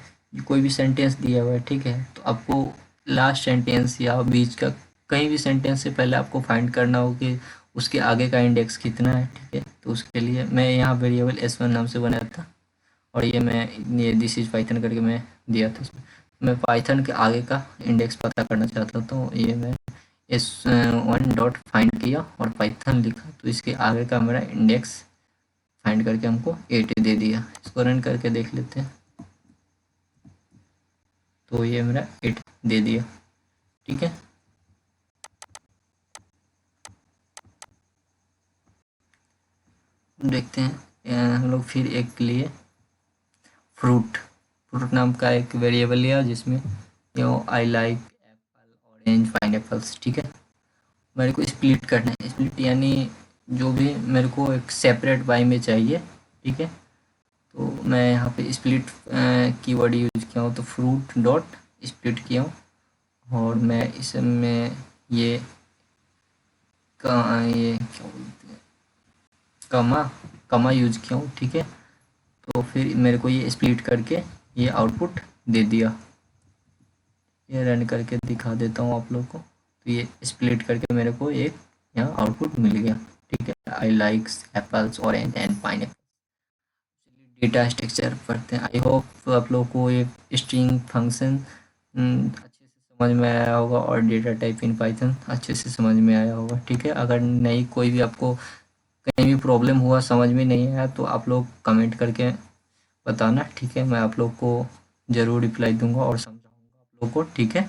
कोई भी सेंटेंस दिया हुआ है। ठीक है, तो आपको लास्ट सेंटेंस या बीच का कहीं भी सेंटेंस से पहले आपको फाइंड करना हो कि उसके आगे का इंडेक्स कितना है। ठीक है, तो उसके लिए मैं यहाँ वेरिएबल S1 नाम से बनाया था, और ये दिस इज पाइथन करके मैं दिया था उसमें। मैं पाइथन के आगे का इंडेक्स पता करना चाहता था, तो ये मैं S1 डॉट फाइंड किया और पाइथन लिखा, तो इसके आगे का मेरा इंडेक्स फाइंड करके हमको 8 दे दिया। इसको रन करके देख लेते हैं, तो ये मेरा 8 दे दिया। ठीक है, देखते हैं हम लोग फिर एक लिए फ्रूट नाम का एक वेरिएबल लिया जिसमें I like Apple orange pine apples. ठीक है, मेरे को स्प्लिट करना है, स्प्लिट यानी जो भी मेरे को एक सेपरेट बाई में चाहिए। ठीक है, तो मैं यहाँ पे स्प्लिट कीवर्ड यूज किया हूँ, तो फ्रूट डॉट स्प्लिट किया हूँ, और मैं इसमें ये ये क्या बोलते हैं कमा यूज किया हूँ। ठीक है, तो फिर मेरे को ये स्प्लिट करके ये आउटपुट दे दिया। ये रन करके दिखा देता हूँ आप लोग को, तो ये स्प्लिट करके मेरे को एक यहाँ आउटपुट मिल गया। ठीक है, आई likes apples orange and pine. Data structure पढ़ते हैं। आई होप आप लोग को ये स्ट्रिंग फंक्शन अच्छे से समझ में आया होगा, और डेटा टाइप इन पाइथन अच्छे से समझ में आया होगा। ठीक है, अगर नहीं कोई भी आपको कहीं भी प्रॉब्लम हुआ समझ में नहीं आया तो आप लोग कमेंट करके बताना। ठीक है, मैं आप लोग को ज़रूर रिप्लाई दूंगा और समझाऊंगा आप लोग को। ठीक है,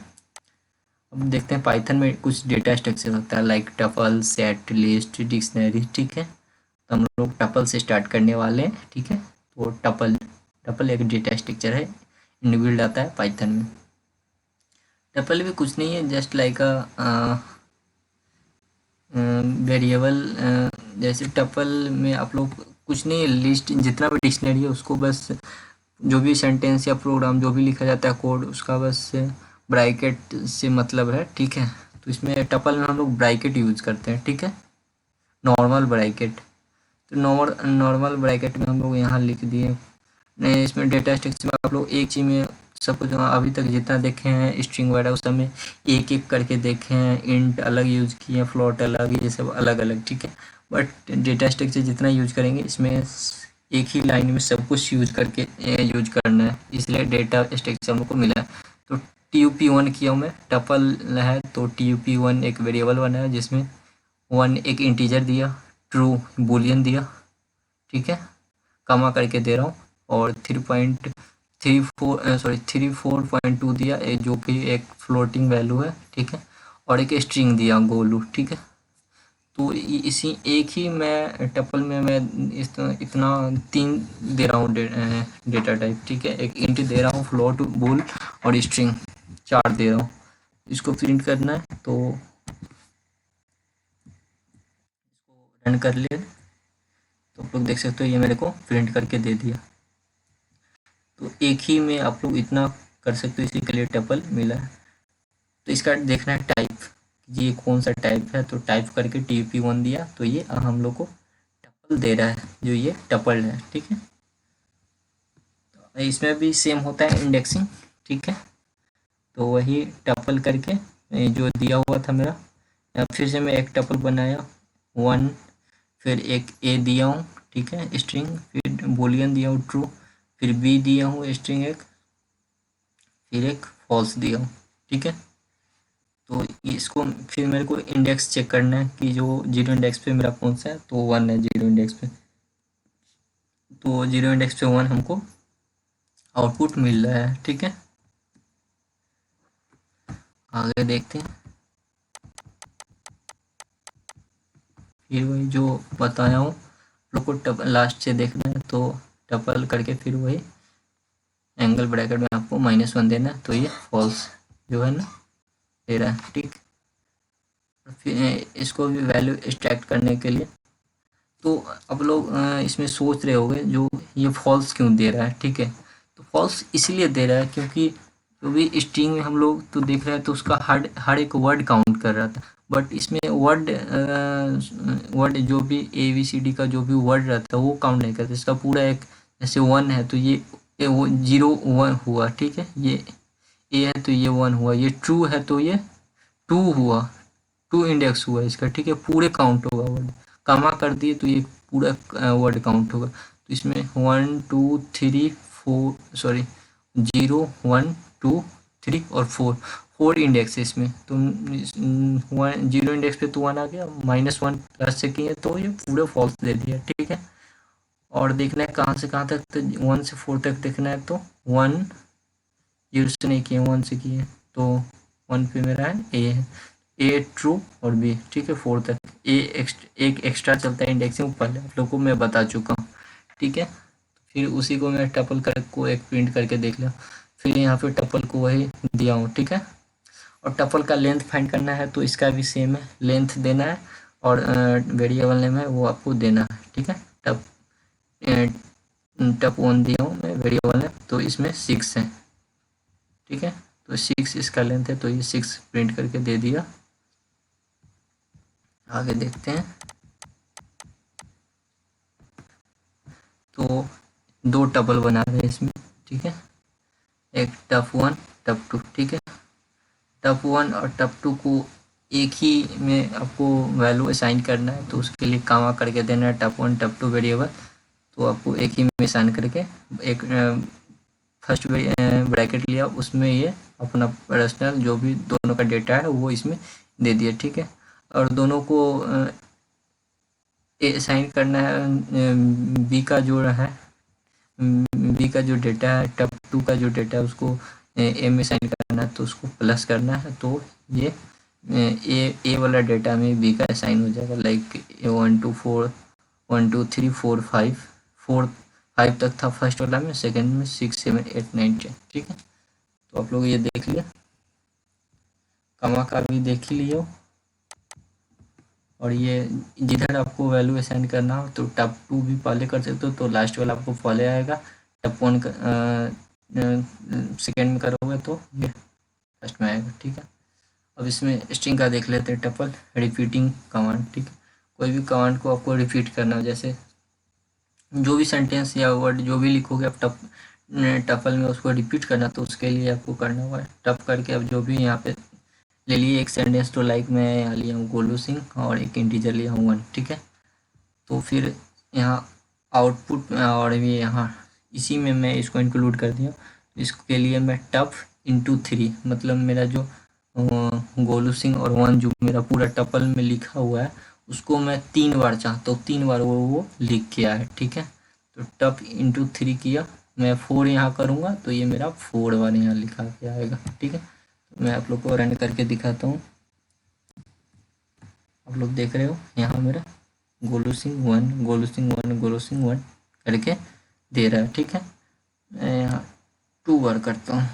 अब देखते हैं पाइथन में कुछ डेटा स्ट्रक्चर होता है like tuple set list dictionary. ठीक है, तो हम लोग टपल से स्टार्ट करने वाले हैं। ठीक है, तो टपल एक डेटा स्ट्रक्चर है, इनबिल्ड आता है पाइथन में। टपल भी कुछ नहीं है, जस्ट लाइक अ वेरिएबल। जैसे टपल में आप लोग कुछ नहीं, लिस्ट जितना भी डिक्शनरी है उसको बस जो भी सेंटेंस या प्रोग्राम जो भी लिखा जाता है कोड उसका बस ब्रैकेट से मतलब है, ठीक है। तो इसमें टपल में हम लोग ब्रैकेट यूज करते हैं, ठीक है, नॉर्मल ब्रैकेट। तो नॉर्मल नॉर्मल ब्रैकेट में हम लोग यहाँ लिख दिए। नहीं, इसमें डेटा स्ट्रक्चर में आप लोग एक चीज़ में सब कुछ अभी तक जितना देखे हैं स्ट्रिंग वगैरह उस समय एक एक करके देखे हैं, इंट अलग यूज किए हैं, फ्लोट अलग, ये सब अलग अलग, ठीक है। बट डेटा स्ट्रक्चर जितना यूज करेंगे इसमें एक ही लाइन में सब कुछ यूज करके यूज करना है, इसलिए डेटा स्ट्रक्चर हमको मिला है। तो TUP1 किया हूँ मैं, टपल है तो TUP1 एक वेरिएबल बना है जिसमें 1 एक इंटीजर दिया, ट्रू बूलियन दिया, ठीक है, कमा करके दे रहा हूँ, और 34.2 दिया जो कि एक फ्लोटिंग वैल्यू है, ठीक है, और एक स्ट्रिंग दिया गोलू, ठीक है। तो इसी एक ही मैं टपल में मैं इतना 3 दे रहा हूँ डेटा टाइप, ठीक है, एक इंट दे रहा हूँ, फ्लोट, बूल और स्ट्रिंग 4 दे रहा हूँ। इसको प्रिंट करना है तो इसको रन कर लिए, तो आप लोग देख सकते हो ये मेरे को प्रिंट करके दे दिया। तो एक ही में आप लोग इतना कर सकते हो, इसी के लिए टपल मिला है। तो इसका देखना है टाइप, ये कौन सा टाइप है, तो टाइप करके TUP1 दिया तो ये हम लोग को टपल दे रहा है, जो ये टपल है, ठीक है। तो इसमें भी सेम होता है इंडेक्सिंग, ठीक है। तो वही टपल करके जो दिया हुआ था मेरा, फिर से मैं एक टपल बनाया 1, फिर एक ए दिया हूँ, ठीक है, स्ट्रिंग, फिर बूलियन दिया हूँ ट्रू, फिर बी दिया हूँ स्ट्रिंग एक, फिर एक फॉल्स दिया हूँ, ठीक है। तो इसको फिर मेरे को इंडेक्स चेक करना है कि जो 0 इंडेक्स पे मेरा कौन सा है, तो 1 है 0 इंडेक्स पे, तो 0 इंडेक्स पे 1 हमको आउटपुट मिल रहा है, ठीक है। आगे देखते हैं, फिर वही जो बताया हूँ लोग को टपल लास्ट से देखना है, तो टपल करके फिर वही एंगल ब्रैकेट में आपको -1 देना है, तो ये फॉल्स जो है ना दे रहा है, ठीक। फिर इसको भी वैल्यू एक्सट्रैक्ट करने के लिए, तो अब लोग इसमें सोच रहे होंगे जो ये फॉल्स क्यों दे रहा है, ठीक है। तो फॉल्स इसलिए दे रहा है क्योंकि जो भी स्ट्रिंग में हम लोग तो देख रहे हैं तो उसका हर हर एक वर्ड काउंट कर रहा था, बट इसमें वर्ड वर्ड जो भी ABCD का जो भी वर्ड रहता है वो काउंट नहीं करता, इसका पूरा एक जैसे 1 है तो ये वो 0 1 हुआ, ठीक है, ये ए है तो ये 1 हुआ, ये ट्रू है तो ये 2 हुआ, 2 इंडेक्स हुआ इसका, ठीक है, पूरे काउंट होगा वर्ड, कमा कर दिए तो ये पूरा वर्ड काउंट होगा। तो इसमें 1 2 3 4 सॉरी 0 1 2 3 और 4 4 इंडेक्स है इसमें, तो 0 इंडेक्स पे तो 1 आ गया, -1 प्लस से किए तो ये पूरे फॉल्स दे दिया, ठीक है। और देखना है कहाँ से कहाँ तक, तो 1 से 4 तक देखना है, तो 1 0 से नहीं किए 1 से किए, तो 1 पे मेरा है ए है, ए ट्रू और बी, ठीक है, 4 तक एक एक्स्ट्रा चलता है इंडेक्सिंग, पहले आप लोग को मैं बता चुका हूँ, ठीक है। फिर उसी को मैं टपल कर को एक प्रिंट करके देख लिया, फिर यहाँ पे टपल को वही दिया हूँ, ठीक है। और टपल का लेंथ फाइंड करना है तो इसका भी सेम है, लेंथ देना है और वेरिएबल नेम है वो आपको देना है, ठीक है। टप टप 1 दिया हूँ मैं वेरिएबल नेम, तो इसमें 6 है, ठीक है, तो 6 इसका लेंथ है, तो ये 6 प्रिंट करके दे दिया। आगे देखते हैं, तो 2 टपल बना रहे हैं इसमें, ठीक है, एक टप 1 टप 2, ठीक है। टप 1 और टप 2 को एक ही में आपको वैल्यू असाइन करना है, तो उसके लिए कामा करके देना है टप 1 टप 2 वेरिएबल, तो आपको एक ही में असाइन करके एक फर्स्ट ब्रैकेट लिया, उसमें ये अपना पर्सनल जो भी दोनों का डेटा है वो इसमें दे दिया, ठीक है। और दोनों को असाइन करना है, बी का जो है बी का जो डेटा है, टप 2 का जो डेटा है उसको ए में असाइन करना है, तो उसको प्लस करना है, तो ये ए वाला डेटा में बी का असाइन हो जाएगा, लाइक 1 2 4 1 2 3 4 5 4 5 तक था फर्स्ट वाला में, सेकंड में 6 7 8 9 10, ठीक है। तो आप लोग ये देख लिया, कमा का भी देख ही लियो, और ये जिधर आपको वैल्यू असाइन करना हो तो टप 2 भी पहले कर सकते हो, तो लास्ट वाला आपको पहले आएगा। टप 1 सेकेंड में करोगे तो ये फर्स्ट में आएगा, ठीक है। अब इसमें स्ट्रिंग का देख लेते हैं, टपल रिपीटिंग कमांड, ठीक है। कोई भी कमांड को आपको रिपीट करना हो, जैसे जो भी सेंटेंस या वर्ड जो भी लिखोगे आप टपल में उसको रिपीट करना, तो उसके लिए आपको करना होगा टप करके। अब जो भी यहाँ पे ले लिए एक सेंटेंस, तो लाइक मैं यहाँ लिया हूँ गोलू सिंह और एक इंटीजर लिया हूँ 1, ठीक है। तो फिर यहाँ आउटपुट और भी यहाँ इसी में मैं इसको इंक्लूड कर दिया। इसके लिए मैं टप इंटू 3, मतलब मेरा जो गोलू सिंह और 1 जो मेरा पूरा टपल में लिखा हुआ है उसको मैं 3 बार चाहता हूँ, 3 बार वो लिख के आए, ठीक है। तो टप इंटू 3 किया, मैं 4 यहाँ करूँगा तो ये मेरा 4 बार यहाँ लिखा के आएगा, ठीक है। तो मैं आप लोग को रन करके दिखाता हूँ। आप लोग देख रहे हो यहाँ मेरा गोलू सिंह 1 गोलू सिंह 1 गोलू सिंह 1 करके दे रहा है, ठीक है। मैं यहाँ 2 बार करता हूँ, आप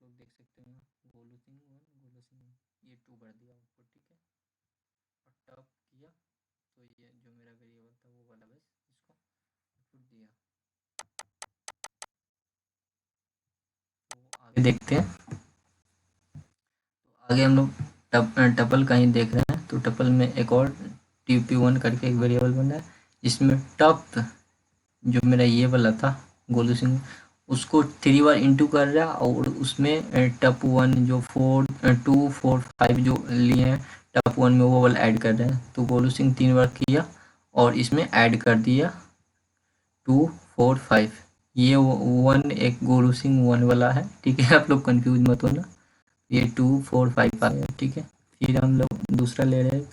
लोग देख सकते हैं गोलू सिंह 1 गोलू सिंह 1 ये 2 बार दिया आपको, ठीक है। और टप किया तो ये जो मेरा वेरिएबल था वो वाला बस इसको आउटपुट दिया। तो आगे देखते हैं। तो आगे हम लोग टपल कहीं देख रहे हैं, तो टपल में एक और TP1 करके एक वेरिएबल बन रहा है, इसमें टप जो मेरा ये वाला था गोलू सिंह उसको 3 बार इंटू कर रहा है, और उसमें टप 1 जो 2 4 5 जो लिए हैं टप 1 में वो वाला ऐड कर रहे हैं। तो गोलू सिंह 3 बार किया और इसमें ऐड कर दिया 2 4 5, ये 1 एक गोलू सिंह 1 वाला है, ठीक है। आप लोग कंफ्यूज मत होना, ये 2 4 5 आ गया, ठीक है। फिर हम लोग दूसरा ले रहे हैं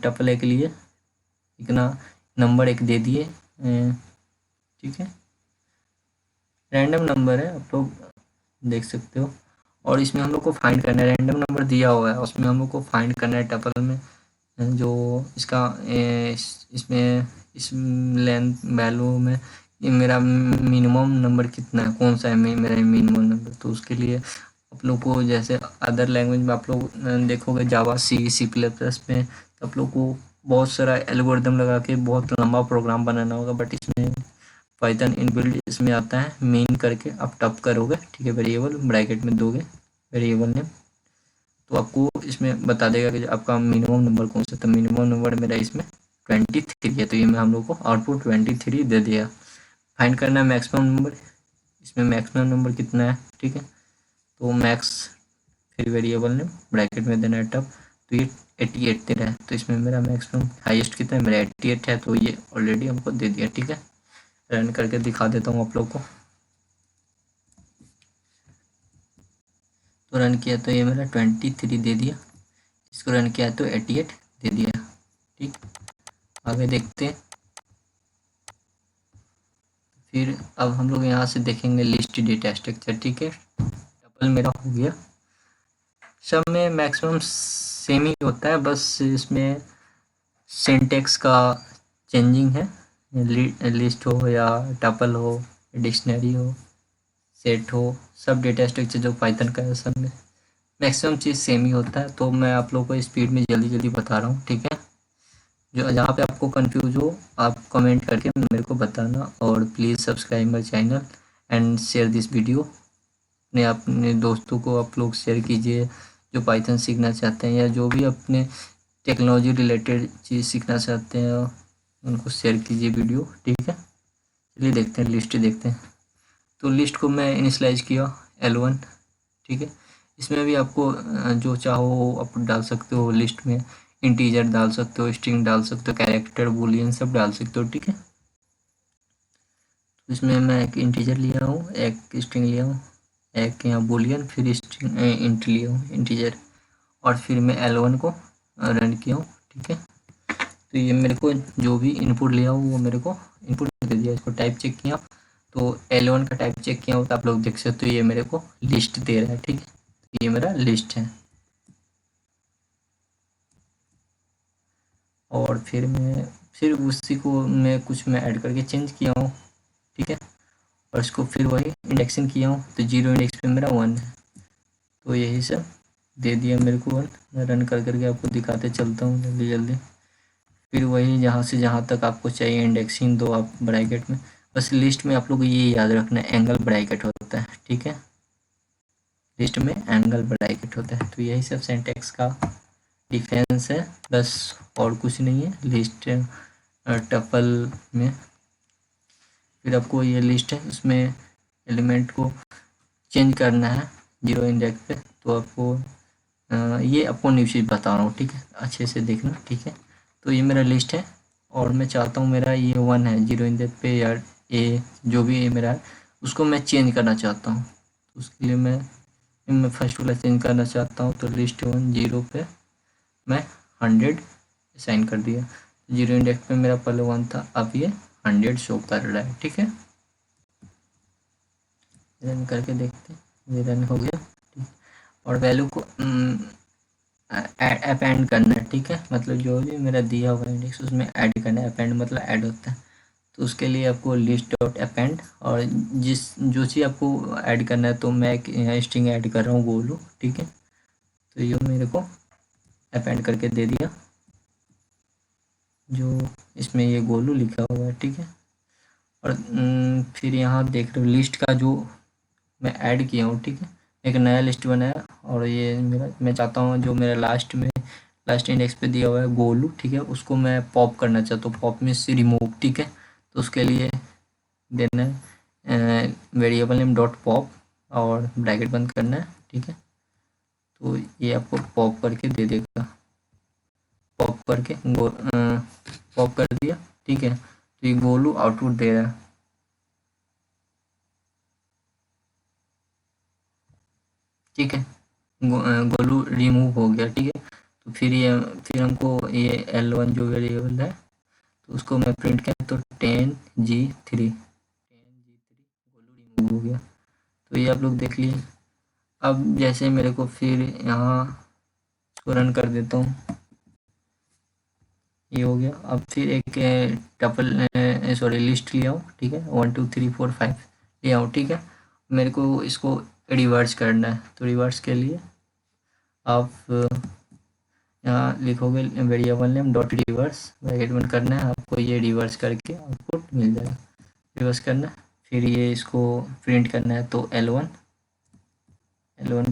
टपले के लिए इतना नंबर एक दे दिए, ठीक है। रैंडम नंबर है, आप लोग देख सकते हो। और इसमें हम लोग को फाइंड करना है, रैंडम नंबर दिया हुआ है उसमें हम लोग को फाइंड करना है टपल में जो इसका इसमें इस लेंथ वैल्यू में ये मेरा मिनिमम नंबर कितना है, कौन सा है मेरा मिनिमम नंबर। तो उसके लिए आप लोग को जैसे अदर लैंग्वेज में आप लोग देखोगे जावा सी प्लस प्लस में, तो आप लोग को बहुत सारा एल्गोरिदम लगा के बहुत लंबा प्रोग्राम बनाना होगा, बट इसमें पाइथन इनबिल्ट इसमें आता है मेन करके आप टप करोगे, ठीक है। वेरिएबल ब्रैकेट में दोगे वेरिएबल नेम, तो आपको इसमें बता देगा कि आपका मिनिमम नंबर कौन सा। तो मिनिमम नंबर मेरा इसमें 23 है, तो ये मैं हम लोग को आउटपुट 23 दे दिया। फाइंड करना है मैक्सिमम नंबर, इसमें मैक्सिमम नंबर कितना है, ठीक है। तो मैक्स फिर वेरिएबल नेम ब्रैकेट में देना है टप, तो ये 88 दे रहा है, तो इसमें मेरा मैक्सिमम हाईएस्ट कितना है, मेरा 88 है, तो ये ऑलरेडी हमको दे दिया, ठीक है। रन करके दिखा देता हूँ आप लोग को। तो रन किया तो ये मेरा 23 दे दिया, इसको रन किया तो 88 दे दिया, ठीक। आगे देखते हैं। फिर अब हम लोग यहाँ से देखेंगे लिस्ट डेटा स्ट्रक्चर, ठीक है। टपल मेरा हो गया, सब में मैक्सिमम सेम ही होता है, बस इसमें सिंटेक्स का चेंजिंग है, लिस्ट हो या टपल हो, डिक्शनरी हो, सेट हो, सब डेटा स्ट्रक्चर जो पाइथन का है सब में मैक्सिमम चीज़ सेम ही होता है। तो मैं आप लोगों को स्पीड में जल्दी जल्दी बता रहा हूँ, ठीक है। जो जहाँ पे आपको कंफ्यूज हो आप कमेंट करके मेरे को बताना, और please subscribe my channel and share this video. अपने दोस्तों को आप लोग शेयर कीजिए जो पाइथन सीखना चाहते हैं या जो भी अपने टेक्नोलॉजी रिलेटेड चीज़ सीखना चाहते हैं, उनको शेयर कीजिए वीडियो, ठीक है। चलिए देखते हैं, लिस्ट देखते हैं। तो लिस्ट को मैं इनिशलाइज किया L1, ठीक है। इसमें भी आपको जो चाहो आप डाल सकते हो, लिस्ट में इंटीजर डाल सकते हो, स्ट्रिंग डाल सकते हो, कैरेक्टर बूलियन सब डाल सकते हो, ठीक है। तो इसमें मैं एक इंटीजर लिया हूँ, एक स्ट्रिंग लिया हूँ, एक यहाँ बूलियन, फिर स्ट्रिंग इंट लिया हूँ इंटीजर, और फिर मैं L1 को रन किया हूँ, ठीक है। तो ये मेरे को जो भी इनपुट लिया हूँ वो मेरे को इनपुट दे दिया, इसको टाइप चेक किया तो L1 का टाइप चेक किया हो तो आप लोग देख सकते हो ये मेरे को लिस्ट दे रहा है, ठीक है। तो ये मेरा लिस्ट है। और फिर उसी को मैं कुछ मैं ऐड करके चेंज किया हूँ, ठीक है। और इसको फिर वही इंडेक्सिंग किया हूँ, तो 0 इंडेक्स पे मेरा 1 है। तो यही सब दे दिया मेरे को। मैं रन कर करके आपको दिखाते चलता हूँ जल्दी जल्दी। फिर वही जहाँ से जहाँ तक आपको चाहिए इंडेक्सिंग दो आप ब्रैकेट में। बस लिस्ट में आप लोग ये याद रखना है, एंगल ब्रैकेट होता है, ठीक है। लिस्ट में एंगल ब्रैकेट होता है। तो यही सब सिंटैक्स का डिफरेंस है, बस और कुछ नहीं है लिस्ट टपल में। फिर आपको ये लिस्ट है, उसमें एलिमेंट को चेंज करना है जीरो इंडेक्स पे। तो आपको ये आपको न्यू चीज़ बता रहा हूँ, ठीक है, अच्छे से देखना, ठीक है। तो ये मेरा लिस्ट है और मैं चाहता हूँ मेरा ये 1 है जीरो इंडेक्स पे या ए जो भी ये मेरा है उसको मैं चेंज करना चाहता हूँ। तो उसके लिए मैं फर्स्ट वाला चेंज करना चाहता हूँ। तो लिस्ट 1 0 पे मैं 100 असाइन कर दिया। जीरो इंडेक्स पे मेरा पहले 1 था, अब ये 100 शो कर रहा है, ठीक है। रन करके देखते हैं, ये रन हो गया, ठीक। और वैल्यू को अपेंड करना है, ठीक है। मतलब जो भी मेरा दिया हुआ इंडेक्स उसमें ऐड करना है। अपेंड मतलब ऐड होता है। तो उसके लिए आपको लिस्ट डॉट अपेंड और जो चीज़ आपको ऐड करना है, तो मैं एक स्ट्रिंग ऐड कर रहा हूँ गोलू, ठीक है। तो ये मेरे को अपेंड करके दे दिया, जो इसमें ये गोलू लिखा हुआ है, ठीक है। और फिर यहाँ देख रहे हो लिस्ट का जो मैं ऐड किया हूँ, ठीक है। एक नया लिस्ट बनाया और ये मेरा मैं चाहता हूँ जो मेरा लास्ट इंडेक्स पे दिया हुआ है गोलू, ठीक है, उसको मैं पॉप करना चाहता हूँ। पॉप में से रिमूव, ठीक है। तो उसके लिए देना है वेरिएबल नेम डॉट पॉप और ब्रैकेट बंद करना है, ठीक है। तो ये आपको पॉप करके दे देगा, पॉप करके पॉप कर दिया, ठीक है। तो ये गोलू आउटपुट दे रहा है, ठीक है। गोलू रिमूव हो गया, ठीक है। तो फिर हमको ये L1 जो वेरिएबल है तो उसको मैं प्रिंट किया, तो 10G3 गोलू रिमूव हो गया। तो ये आप लोग देख लिए। अब जैसे मेरे को फिर यहाँ इसको रन कर देता हूँ, ये हो गया। अब फिर एक टपल सॉरी लिस्ट लिया हूँ, ठीक है, 1 2 3 4 5 लिया हूँ, ठीक है। मेरे को इसको रिवर्स करना है। तो रिवर्स के लिए आप यहाँ लिखोगे variable name dot reverse, bracket बंद करना है, आपको ये रिवर्स करके आउटपुट मिल जाएगा। रिवर्स करना है, फिर ये इसको प्रिंट करना है। तो L1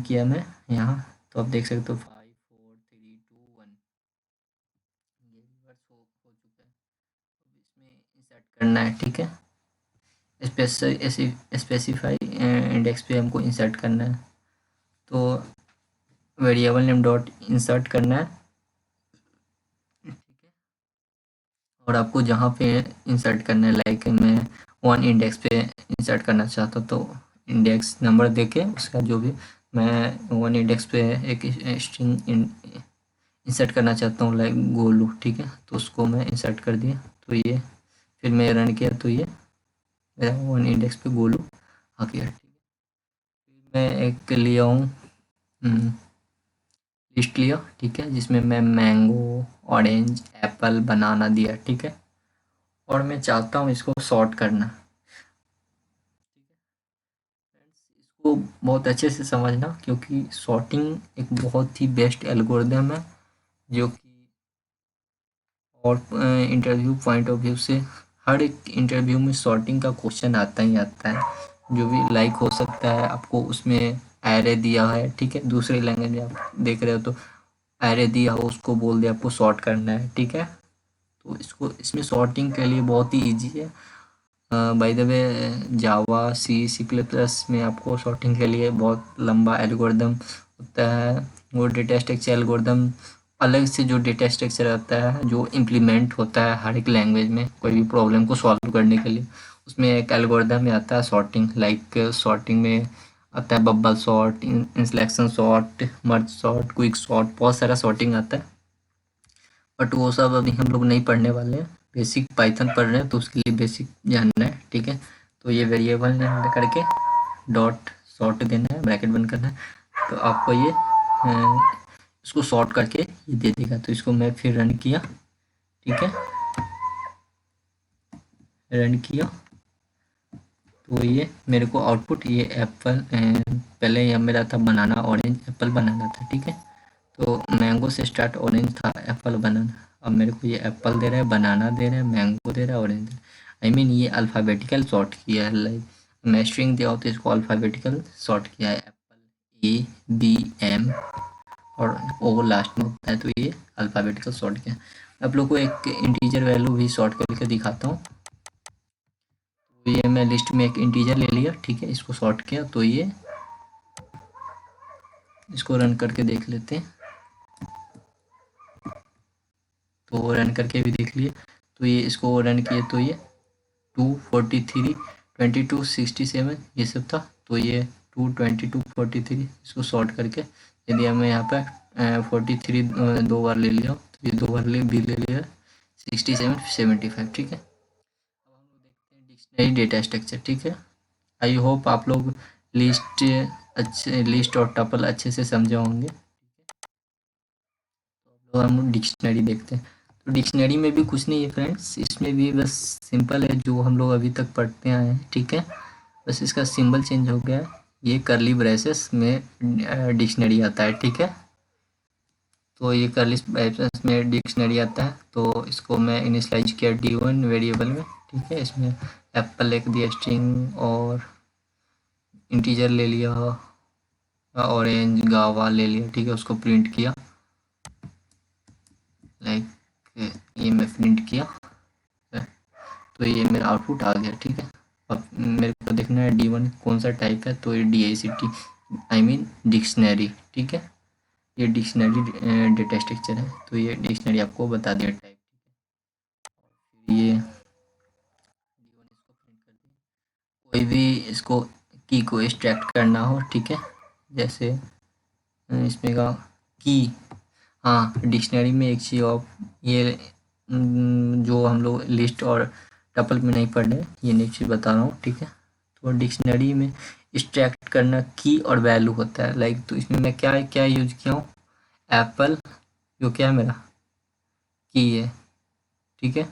किया मैं यहाँ, तो आप देख सकते हो 5 4 3 2 1 ये रिवर्स हो चुका है। अब इसमें इंसर्ट करना है, ठीक है। स्पेसिफाई इंडेक्स पे हमको इंसर्ट करना है। तो वेरिएबल नेम डॉट इंसर्ट करना है, ठीक है। और आपको जहाँ पे इंसर्ट करना है, लाइक मैं 1 इंडेक्स पे इंसर्ट करना चाहता हूँ, तो इंडेक्स नंबर देके उसका जो भी मैं 1 इंडेक्स पे एक स्ट्रिंग इंसर्ट करना चाहता हूँ, लाइक गोलू, ठीक है। तो उसको मैं इंसर्ट कर दिया। तो ये फिर मैं रन किया, तो ये मेरा 1 इंडेक्स पे गोलू आ गया, ठीक है। फिर मैं एक लिया हूँ लिस्ट लिया, ठीक है, जिसमें मैं मैंगो, ऑरेंज, एप्पल, बनाना दिया, ठीक है। और मैं चाहता हूँ इसको सॉर्ट करना, ठीक है। फ्रेंड्स इसको बहुत अच्छे से समझना, क्योंकि सॉर्टिंग एक बहुत ही बेस्ट एल्गोरिदम है, जो कि और इंटरव्यू पॉइंट ऑफ व्यू से हर एक इंटरव्यू में सॉर्टिंग का क्वेश्चन आता ही आता है। जो भी लाइक हो सकता है आपको उसमें एरे दिया है, ठीक है, दूसरे लैंग्वेज में आप देख रहे हो तो एरे दिया हो उसको बोल दिया आपको सॉर्ट करना है, ठीक है। तो इसको इसमें सॉर्टिंग के लिए बहुत ही ईजी है। By the way Java C plus plus में आपको सॉर्टिंग के लिए बहुत लंबा एल्गोरिदम होता है। वो डेटा स्ट्रक्चर एल्गोरिदम अलग से जो डेटा स्ट्रक्चर आता है जो इम्प्लीमेंट होता है हर एक लैंग्वेज में कोई भी प्रॉब्लम को सॉल्व करने के लिए, उसमें एक एल्गोरिदम में आता है सॉर्टिंग। लाइक सॉर्टिंग में आता है bubble sort, insertion sort, merge sort, quick sort, बहुत सारा सॉर्टिंग आता है। बट वो सब अभी हम लोग नहीं पढ़ने वाले हैं। बेसिक पाइथन पढ़ रहे हैं तो उसके लिए बेसिक जानना है, ठीक है। तो ये वेरिएबल नेम करके डॉट सॉर्ट देना है, ब्रैकेट बंद करना है। तो आपको ये इसको सॉर्ट करके ये दे देगा। तो इसको मैं फिर रन किया, ठीक है, रन किया। तो ये मेरे को आउटपुट ये एप्पल, पहले ये मेरा था बनाना ऑरेंज एप्पल बनाना था, ठीक है। तो मैंगो से स्टार्ट ऑरेंज था एप्पल बनाना, अब मेरे को ये एप्पल दे रहा है, बनाना दे रहा है, मैंगो दे रहा है, ऑरेंज दे रहा है। आई मीन ये अल्फ़ाबेटिकल सॉर्ट किया है, लाइक मैं स्ट्रिंग दिया हो तो इसको अल्फ़ाबेटिकल सॉर्ट किया है, एप्पल A B M और ओ लास्ट में होता है, तो ये अल्फ़ाबेटिकल सॉर्ट किया। आप लोग को एक इंटीजर वैल्यू भी सॉर्ट करके दिखाता हूँ। तो ये मैं लिस्ट में एक इंटीजर ले लिया, ठीक है, इसको सॉर्ट किया, तो ये इसको रन करके देख लेते हैं। तो रन करके भी देख लिए, तो ये इसको रन किए तो ये 243 2267 ये सब था, तो ये 22243 इसको सॉर्ट करके यदि हमें यहाँ पे 43 दो बार ले लिया तो ये दो बार भी ले लिया 67 75, ठीक है। अब हम लोग देखते हैं डिक्शनरी डेटा स्ट्रक्चर, ठीक है। आई होप आप लोग लिस्ट और टपल अच्छे से समझे होंगे। तो हम लोग डिक्शनरी देखते हैं। तो डिक्शनरी में भी कुछ नहीं है फ्रेंड्स, इसमें भी बस सिंपल है जो हम लोग अभी तक पढ़ते आए हैं, ठीक है। बस इसका सिंबल चेंज हो गया है, ये करली ब्रेसेस में डिक्शनरी आता है, ठीक है। तो ये करली ब्रेसेस में डिक्शनरी आता है, तो इसको मैं इनिशियलाइज किया D1 वेरिएबल में, ठीक है। इसमें एप्पल लिख दिया स्ट्रिंग और इंटीजर ले लिया, ऑरेंज गावा ले लिया, ठीक है, उसको प्रिंट किया, लाइक ये मैं प्रिंट किया, तो ये मेरा आउटपुट आ गया, ठीक है। अब मेरे को देखना है D1 कौन सा टाइप है, तो ये DICT आई मीन डिक्शनरी, ठीक है। ये डिक्शनरी डेटा स्ट्रक्चर है, तो ये डिक्शनरी आपको बता दिया टाइप, ये D1 इसको प्रिंट कर दिया। कोई भी इसको की को एक्सट्रैक्ट करना हो, ठीक है, जैसे इसमें का की, हाँ डिक्शनरी में एक चीज़ और ये जो हम लोग लिस्ट और टपल में नहीं पढ़ रहे, ये नेक्स्ट चीज़ बता रहा हूँ, ठीक है। तो डिक्शनरी में एक्सट्रैक्ट करना की और वैल्यू होता है, लाइक तो इसमें मैं क्या क्या यूज किया हूँ, एप्पल जो क्या है मेरा की है, ठीक है,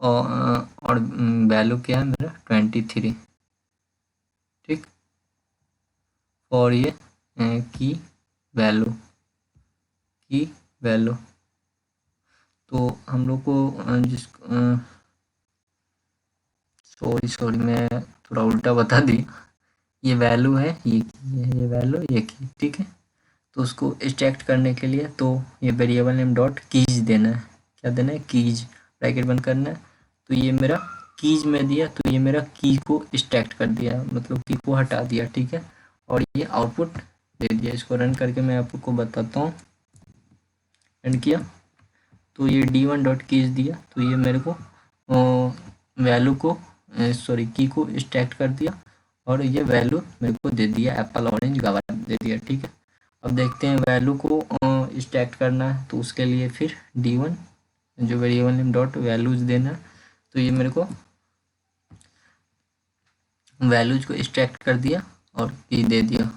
और वैल्यू क्या है मेरा 23, ठीक। और ये की वैल्यू तो हम लोग को सॉरी मैं थोड़ा उल्टा बता दी, ये वैल्यू है, ये वैल्यू ये की, ठीक है। तो उसको एक्सट्रैक्ट करने के लिए तो ये वेरिएबल नेम डॉट कीज देना है, क्या देना है, कीज, ब्रैकेट बंद करना है। तो ये मेरा कीज में दिया, तो ये मेरा की को एक्सट्रैक्ट कर दिया, मतलब की को हटा दिया, ठीक है। और ये आउटपुट दे दिया। इसको रन करके मैं आपको बताता हूँ, रन किया तो ये D1 डॉट कीज दिया, तो ये मेरे को वैल्यू को सॉरी की को एक्सट्रैक्ट कर दिया और ये वैल्यू मेरे को दे दिया, एप्पल ऑरेंज गावा दे दिया, ठीक है। अब देखते हैं वैल्यू को एक्सट्रैक्ट करना है, तो उसके लिए फिर D1 जो वेरिएबल नेम डॉट वैल्यूज देना है, तो ये मेरे को वैल्यूज को एक्सट्रैक्ट कर दिया और की दे दिया।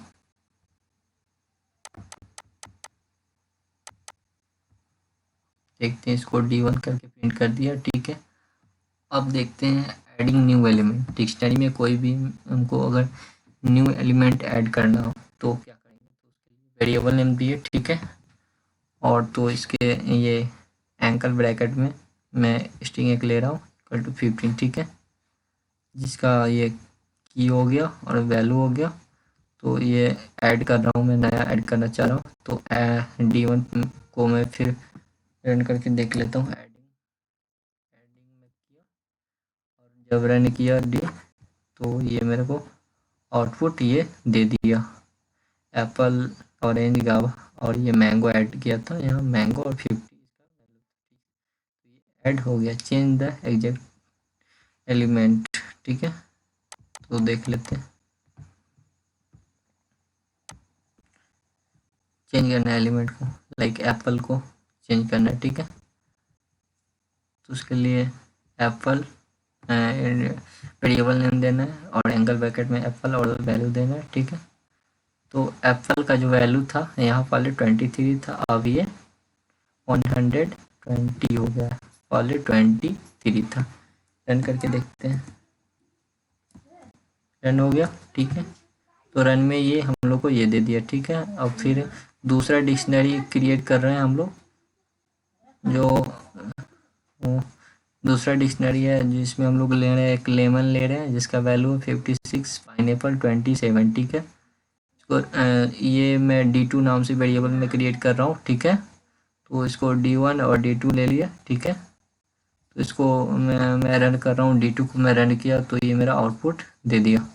देखते हैं, इसको D1 करके प्रिंट कर दिया, ठीक है। अब देखते हैं एडिंग न्यू एलिमेंट। डिक्शनरी में कोई भी हमको अगर न्यू एलिमेंट ऐड करना हो तो क्या करेंगे, तो उसके लिए वेरिएबल नेम दिए, ठीक है। और तो इसके ये एंकल ब्रैकेट में मैं स्ट्रिंग एक ले रहा हूँ इक्वल टू 15, ठीक है, जिसका ये की हो गया और वैल्यू हो गया। तो ये ऐड कर रहा हूँ, मैं नया ऐड करना चाह रहा हूँ, तो D1 को मैं फिर रन करके देख लेता हूँ। एडिंग में किया और जब रन किया तो ये मेरे को आउटपुट ये दे दिया, एप्पल ऑरेंज गावा, और ये मैंगो ऐड किया था यहाँ, मैंगो और 50 इसका वैल्यू, तो ये ऐड हो गया। चेंज द एग्जैक्ट एलिमेंट, ठीक है, तो देख लेते हैं। चेंज करना है एलिमेंट को, लाइक एप्पल को चेंज करना है, ठीक है। तो उसके लिए एप्पल वेरिएबल नेम देना है और एंगल ब्रैकेट में एप्पल और वैल्यू देना है, ठीक है। तो एप्पल का जो वैल्यू था यहाँ पहले 23 था, अब ये 120 हो गया, पहले 23 था। रन करके देखते हैं, रन हो गया, ठीक है। तो रन में ये हम लोग को ये दे दिया, ठीक है। अब फिर दूसरा डिक्शनरी क्रिएट कर रहे हैं हम लोग, जो दूसरा डिक्शनरी है जिसमें हम लोग ले रहे हैं, एक लेमन ले रहे हैं जिसका वैल्यू 56, पाइनएप्पल 27, ठीक है। इसको ये मैं D2 नाम से वेरिएबल में क्रिएट कर रहा हूँ, ठीक है। तो इसको D1 और D2 ले लिया, ठीक है। तो इसको मैं रन कर रहा हूँ, D2 को मैं रन किया तो ये मेरा आउटपुट दे दिया।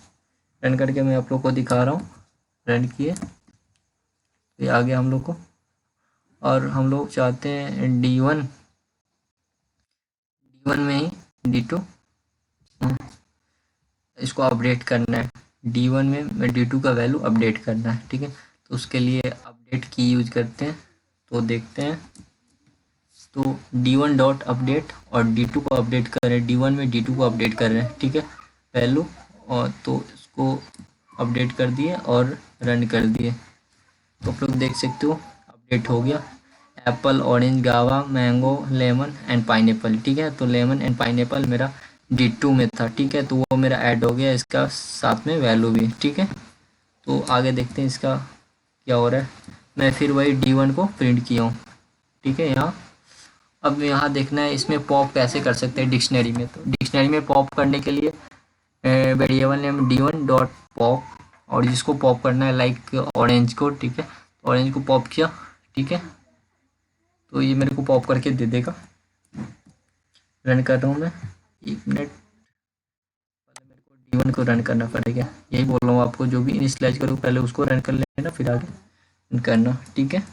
रन करके मैं आप लोग को दिखा रहा हूँ, रन किए तो ये आ गया हम लोग को। और हम लोग चाहते हैं D1 में ही D2 इसको अपडेट करना है, D1 में D2 का वैल्यू अपडेट करना है, ठीक है। तो उसके लिए अपडेट की यूज करते हैं, तो देखते हैं। तो D1 डॉट अपडेट और D2 को अपडेट कर रहे हैं, D1 में D2 को अपडेट कर रहे हैं, ठीक है, वैल्यू। और तो इसको अपडेट कर दिए और रन कर दिए, तो आप लोग देख सकते हो अपडेट हो गया। एप्पल, ऑरेंज, गावा, मैंगो, लेमन एंड पाइनएप्पल, ठीक है। तो लेमन एंड पाइनएप्पल मेरा D2 में था, ठीक है। तो वो मेरा ऐड हो गया, इसका साथ में वैल्यू भी, ठीक है। तो आगे देखते हैं इसका क्या हो रहा है। मैं फिर वही D1 को प्रिंट किया हूँ, ठीक है। यहाँ अब यहाँ देखना है इसमें पॉप कैसे कर सकते हैं डिक्शनरी में। तो डिक्शनरी में पॉप करने के लिए variable name D1 dot pop, और जिसको पॉप करना है लाइक ऑरेंज को, ठीक है। ऑरेंज को पॉप किया, ठीक है। तो ये मेरे को पॉप करके दे देगा। रन कर रहा हूँ मैं, 1 मिनट, पहले मेरे को D1 को रन करना पड़ेगा। यही बोल रहा हूँ आपको, जो भी इनिशियलाइज करो पहले उसको रन कर लेना, फिर आगे रन करना, ठीक है।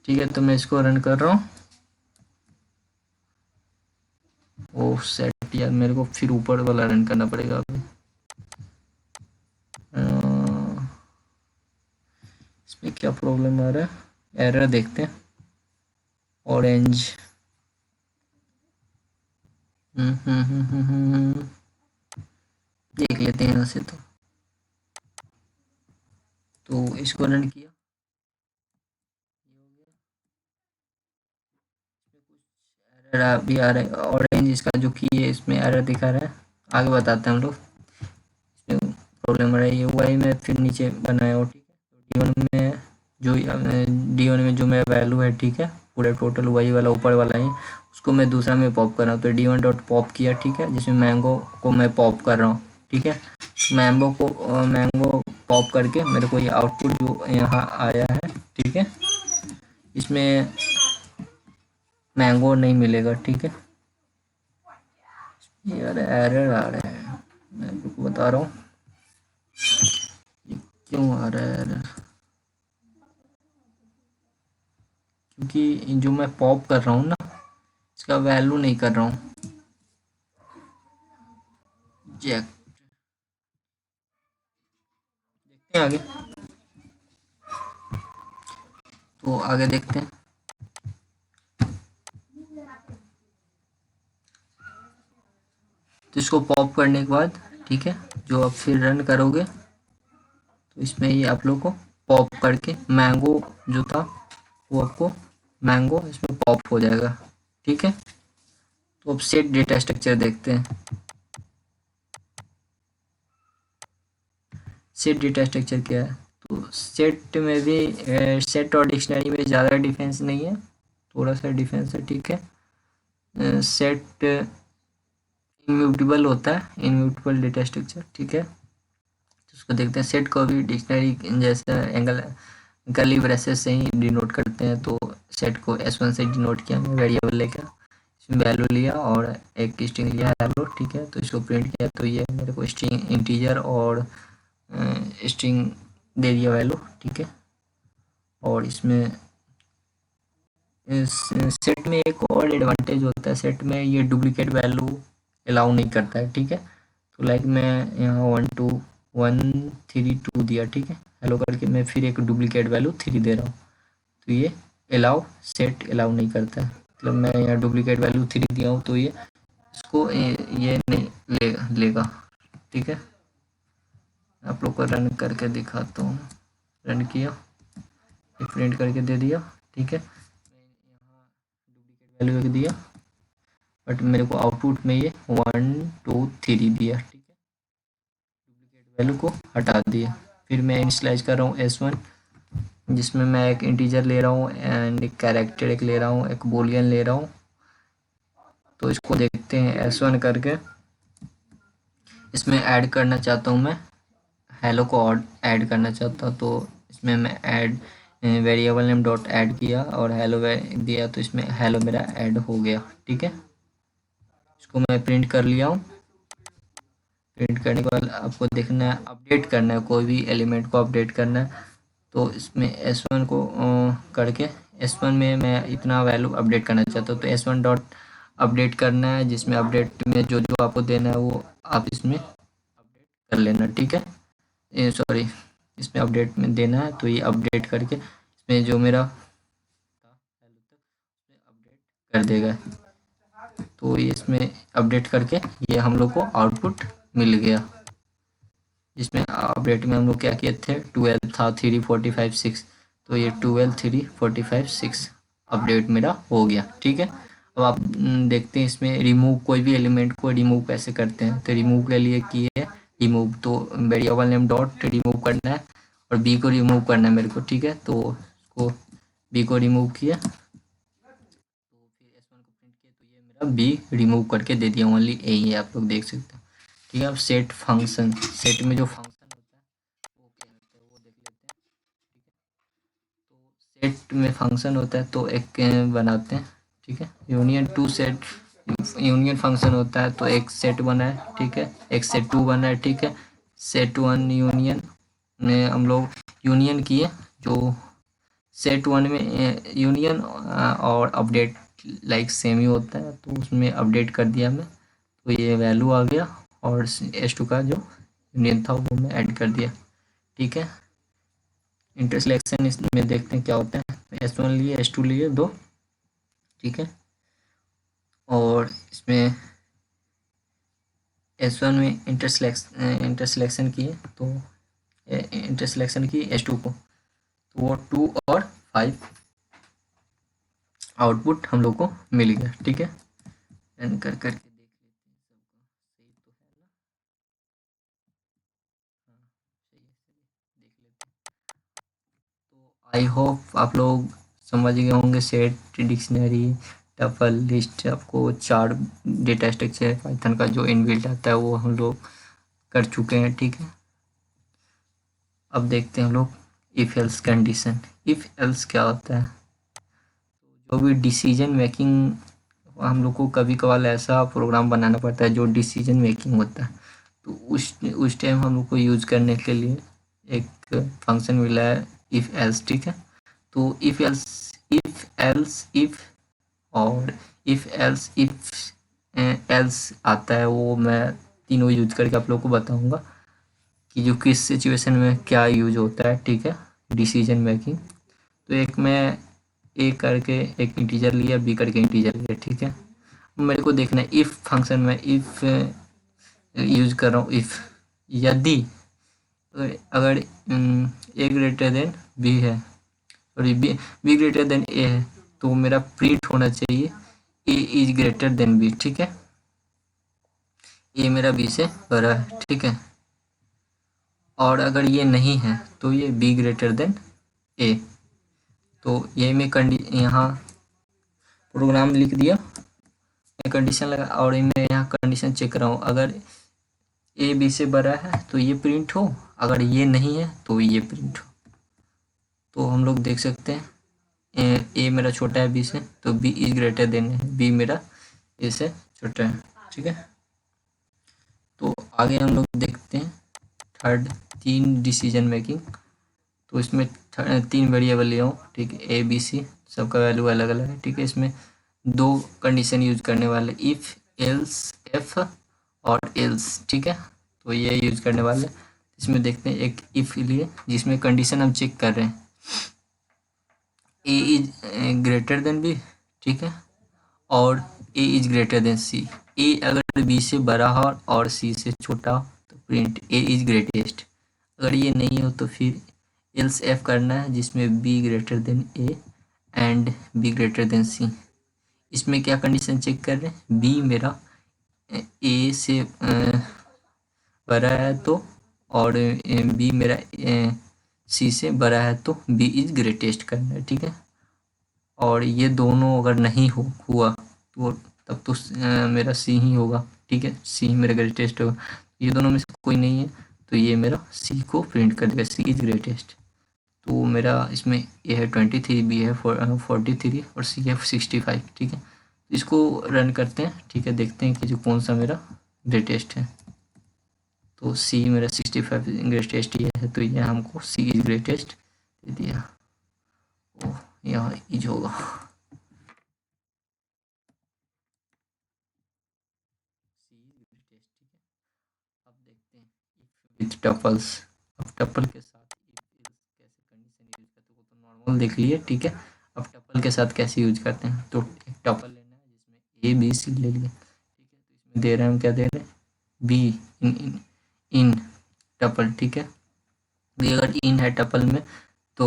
ठीक है, तो मैं इसको रन कर रहा हूँ। ओह सेट यार, मेरे को फिर ऊपर वाला रन करना पड़ेगा अभी। इसमें क्या प्रॉब्लम आ रहा है, एरर देखते हैं। ऑरेंज, देख लेते हैं यहाँ से। तो इसको रन किया, एरर अभी आ रहा है। ऑरेंज इसका जो की है इसमें एरर दिखा रहा है, आगे बताते हैं हम लोग। इसमें प्रॉब्लम आ रहा है, ये वही मैं फिर नीचे बनाया हो, ठीक है। तो D1 में जो मेरा वैल्यू है, ठीक है, पूरा टोटल वही वाला ऊपर वाला ही, उसको मैं दूसरा में पॉप कर रहा हूँ। तो D1 डॉट पॉप किया, ठीक है, जिसमें मैंगो को मैं पॉप कर रहा हूँ, ठीक है। मैंगो पॉप करके मेरे को ये आउटपुट जो यहाँ आया है, ठीक है, इसमें मैंगो नहीं मिलेगा, ठीक है। यार एरर आ रहा है, मैं आपको बता रहा हूँ क्यों आ रहा है एरर। क्योंकि जो मैं पॉप कर रहा हूँ ना, इसका वैल्यू नहीं कर रहा हूँ, चेक देखते हैं आगे। तो आगे देखते हैं। तो इसको पॉप करने के बाद, ठीक है, जो आप फिर रन करोगे तो इसमें ये आप लोग को पॉप करके मैंगो जो था वो आपको मैंगो इसमें पॉप हो जाएगा, ठीक है। तो अब सेट डेटा स्ट्रक्चर देखते हैं। सेट डेटा स्ट्रक्चर क्या है, तो सेट में भी सेट और डिक्शनरी में ज़्यादा डिफरेंस नहीं है, थोड़ा सा डिफरेंस है, ठीक है। सेट इम्यूटेबल होता है, इम्यूटेबल डेटा स्ट्रक्चर, ठीक है। तो उसको देखते हैं। सेट को भी डिक्शनरी जैसे एंगल कर्ली ब्रेसेस से ही डिनोट करते हैं। तो सेट को S1 से डिनोट किया, मैं वेरिएबल लेकर इसमें वैल्यू लिया और एक स्ट्रिंग लिया हेलो, ठीक है। तो इसको प्रिंट किया तो ये मेरे को स्ट्रिंग इंटीजर और स्ट्रिंग दे दिया वैल्यू, ठीक है। और इसमें सेट में एक और एडवांटेज होता है, सेट में ये डुप्लीकेट वैल्यू अलाउ नहीं करता है, ठीक है। तो लाइक मैं यहाँ 1 2 1 3 2 दिया, ठीक है, हेलो करके मैं फिर एक डुप्लीकेट वैल्यू 3 दे रहा हूँ। तो ये अलाउ सेट अलाउ नहीं करता है, मतलब मैं यहाँ डुप्लीकेट वैल्यू 3 दिया हूँ तो ये इसको ये नहीं लेगा, ठीक है। आप लोग को रन करके दिखाता हूँ। रन किया, प्रिंट करके दे दिया, ठीक है। डुप्लीकेट वैल्यू एक दिया, बट मेरे को आउटपुट में ये 1 2 3 दिया, ठीक है। वैल्यू को हटा दिया। फिर मैं इनिशियलाइज कर रहा हूँ S1, जिसमें मैं एक इंटीजर ले रहा हूँ एंड एक कैरेक्टर एक ले रहा हूँ, एक बूलियन ले रहा हूँ। तो इसको देखते हैं S1 करके। इसमें ऐड करना चाहता हूँ मैं, हेलो को ऐड करना चाहता हूँ, तो इसमें मैं add variable name dot add किया और हेलो दिया, तो इसमें हेलो मेरा ऐड हो गया। ठीक है, इसको मैं प्रिंट कर लिया हूँ। प्रिंट करने के बाद आपको देखना है, अपडेट करना है, कोई भी एलिमेंट को अपडेट करना है। तो इसमें S1 को करके S1 में मैं इतना वैल्यू अपडेट करना चाहता हूँ, तो S1 डॉट अपडेट करना है, जिसमें अपडेट में जो जो आपको देना है वो आप इसमें अपडेट कर लेना। ठीक है, सॉरी, इसमें अपडेट में देना है, तो ये अपडेट करके इसमें जो मेरा वैल्यू तक उसमें अपडेट कर देगा। तो ये इसमें अपडेट करके ये हम लोग को आउटपुट मिल गया, जिसमें अपडेट में हम लोग क्या किए थे, 12 था, 3 45 6, तो ये 12 3 45 6 अपडेट मेरा हो गया। ठीक है, अब आप देखते हैं इसमें रिमूव, कोई भी एलिमेंट को रिमूव कैसे करते हैं। तो रिमूव के लिए किए रिमूव, तो वेरिएबल नेम डॉट रिमूव करना है और बी को रिमूव करना है मेरे को। ठीक है, तो उसको बी को रिमूव किया, तो फिर S1 को प्रिंट किया, तो ये मेरा बी रिमूव करके दे दिया, ओनली ए ही आप लोग देख सकते हैं। ठीक है, अब सेट फंक्शन, सेट में जो फंक्शन होता है वो क्या होता है वो देख लेते हैं। ठीक है, तो सेट में फंक्शन होता है, तो एक बनाते हैं। ठीक है, union to set, union function होता है, तो एक सेट बना है। ठीक है, एक सेट टू बना है। ठीक है, सेट वन यूनियन में हम लोग यूनियन किए, जो सेट वन में यूनियन और अपडेट लाइक सेम ही होता है, तो उसमें अपडेट कर दिया मैं, तो ये वैल्यू आ गया और S2 का जो यूनियन था वो मैं ऐड कर दिया। ठीक है, इंटरसेलेक्शन इसमें देखते हैं क्या होता है। S1 लिए, S2 लिए दो। ठीक है, और इसमें S1 में इंटरसेलेक्शन किए, तो इंटरसेलेक्शन की S2 को, तो वो 2 और 5 आउटपुट हम लोग को मिल गया। ठीक है, रन कर करके देख लेते हैं सबका सही तो है ना। हाँ, सही है, सही देख लेते हैं। तो आई होप आप लोग समझ गए होंगे, सेट, डिक्शनरी, टपल, लिस्ट, आपको 4 डेटा स्ट्रक्चर पाइथन का जो इनबिल्ट आता है वो हम लोग कर चुके हैं। ठीक है, अब देखते हैं हम लोग if else condition. If else क्या होता है, जो भी डिसीजन मेकिंग, हम लोग को कभी कभार ऐसा प्रोग्राम बनाना पड़ता है जो डिसीजन मेकिंग होता है, तो उस टाइम हम लोग को यूज करने के लिए एक फंक्शन मिला है इफ एल्स। ठीक है, तो इफ और इफ एल्स आता है, वो मैं तीनों यूज करके आप लोग को बताऊंगा कि जो किस सिचुएशन में क्या यूज होता है। ठीक है, डिसीजन मेकिंग। तो एक मैं ए करके एक इंटीजर लिया, बी करके इंटीजर लिया। ठीक है, मेरे को देखना है इफ फंक्शन में इफ यूज कर रहा हूँ। इफ यदि अगर ए ग्रेटर देन बी है, सॉरी बी ग्रेटर देन ए है, तो मेरा प्रिंट होना चाहिए ए इज ग्रेटर देन बी। ठीक है, ए मेरा बी से बड़ा है। ठीक है, और अगर ये नहीं है तो ये बी ग्रेटर देन ए। तो ये मैं यहाँ प्रोग्राम लिख दिया, मैं कंडीशन लगा और मैं यहाँ कंडीशन चेक कर रहा हूँ, अगर ए बी से बड़ा है तो ये प्रिंट हो, अगर ये नहीं है तो ये प्रिंट हो। तो हम लोग देख सकते हैं ए मेरा छोटा है बी से, तो बी इज ग्रेटर देन है, बी मेरा ए से छोटा है। ठीक है, तो आगे हम लोग देखते हैं थर्ड, 3 डिसीजन मेकिंग। तो इसमें 3 वेरिएबल लिया हूँ। ठीक है, ए बी सी, सबका वैल्यू अलग अलग है। ठीक है, इसमें 2 कंडीशन यूज करने वाले, इफ एल्स एफ और एल्स। ठीक है, तो ये यूज करने वाले। इसमें देखते हैं एक इफ लिए, जिसमें कंडीशन हम चेक कर रहे हैं ए इज ग्रेटर देन बी। ठीक है, और ए इज ग्रेटर देन सी। ए अगर बी से बड़ा हो और सी से छोटा हो तो प्रिंट ए इज ग्रेटेस्ट। अगर ये नहीं हो तो फिर एल्स एफ करना है, जिसमें B greater than A and B greater than C. इसमें क्या कंडीशन चेक कर रहे हैं, बी मेरा ए से बड़ा है तो और बी मेरा सी से बड़ा है तो बी इज ग्रेटेस्ट करना है, ठीक है। और ये दोनों अगर नहीं हुआ तो तब तो मेरा सी ही होगा, ठीक है, सी ही मेरा ग्रेटेस्ट होगा। ये दोनों में से कोई नहीं है तो ये मेरा सी को प्रिंट कर देगा, सी इज ग्रेटेस्ट। तो मेरा इसमें ए है 23, बी है 43 और सी है 65, ठीक है। इसको रन करते हैं, ठीक है, देखते हैं कि जो कौन सा मेरा ग्रेटेस्ट है। तो सी मेरा 65 ग्रेटेस्ट ये है, तो ये हमको सी इज ग्रेटेस्ट दे दिया। ओह, यहाँ इज होगा। अब देखते हैं विथ टपल्स। अब टपल के साथ कैसे कंडीशन यूज करते हैं, वो तो नॉर्मल देख लिए, ठीक है। अब टपल के साथ कैसे यूज करते हैं, तो एक टपल लेना है जिसमें ए बी सी ले लिए, ठीक है। तो इसमें दे रहे हैं हम, क्या दे रहे हैं, be in in in tuple, ठीक है। बी अगर इन है टपल में तो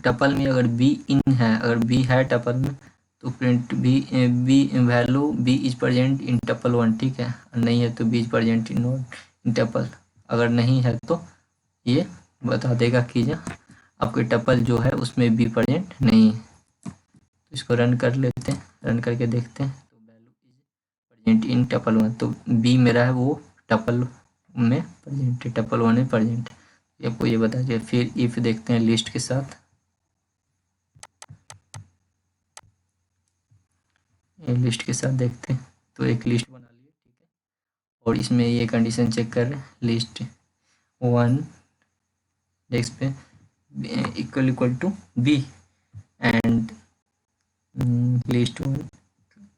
टपल में अगर बी इन है, अगर बी है टपल में तो print B value B is present in tuple 1, ठीक है। नहीं है तो B is present in tuple. अगर नहीं है तो ये बता देगा कि जो आपके टपल जो है उसमें बी प्रेजेंट नहीं है। तो इसको रन कर लेते हैं, रन करके देखते हैं। तो value is present in tuple 1, तो बी मेरा है वो टपल में प्रेजेंट है, टपल 1 में प्रेजेंट है, आपको ये बता दिया। फिर इफ देखते हैं लिस्ट के साथ, लिस्ट के साथ देखते हैं। तो एक लिस्ट बना लिए, ठीक है। और इसमें ये कंडीशन चेक कर रहे हैं, लिस्ट 1 डेस्क पे equal to B and list 1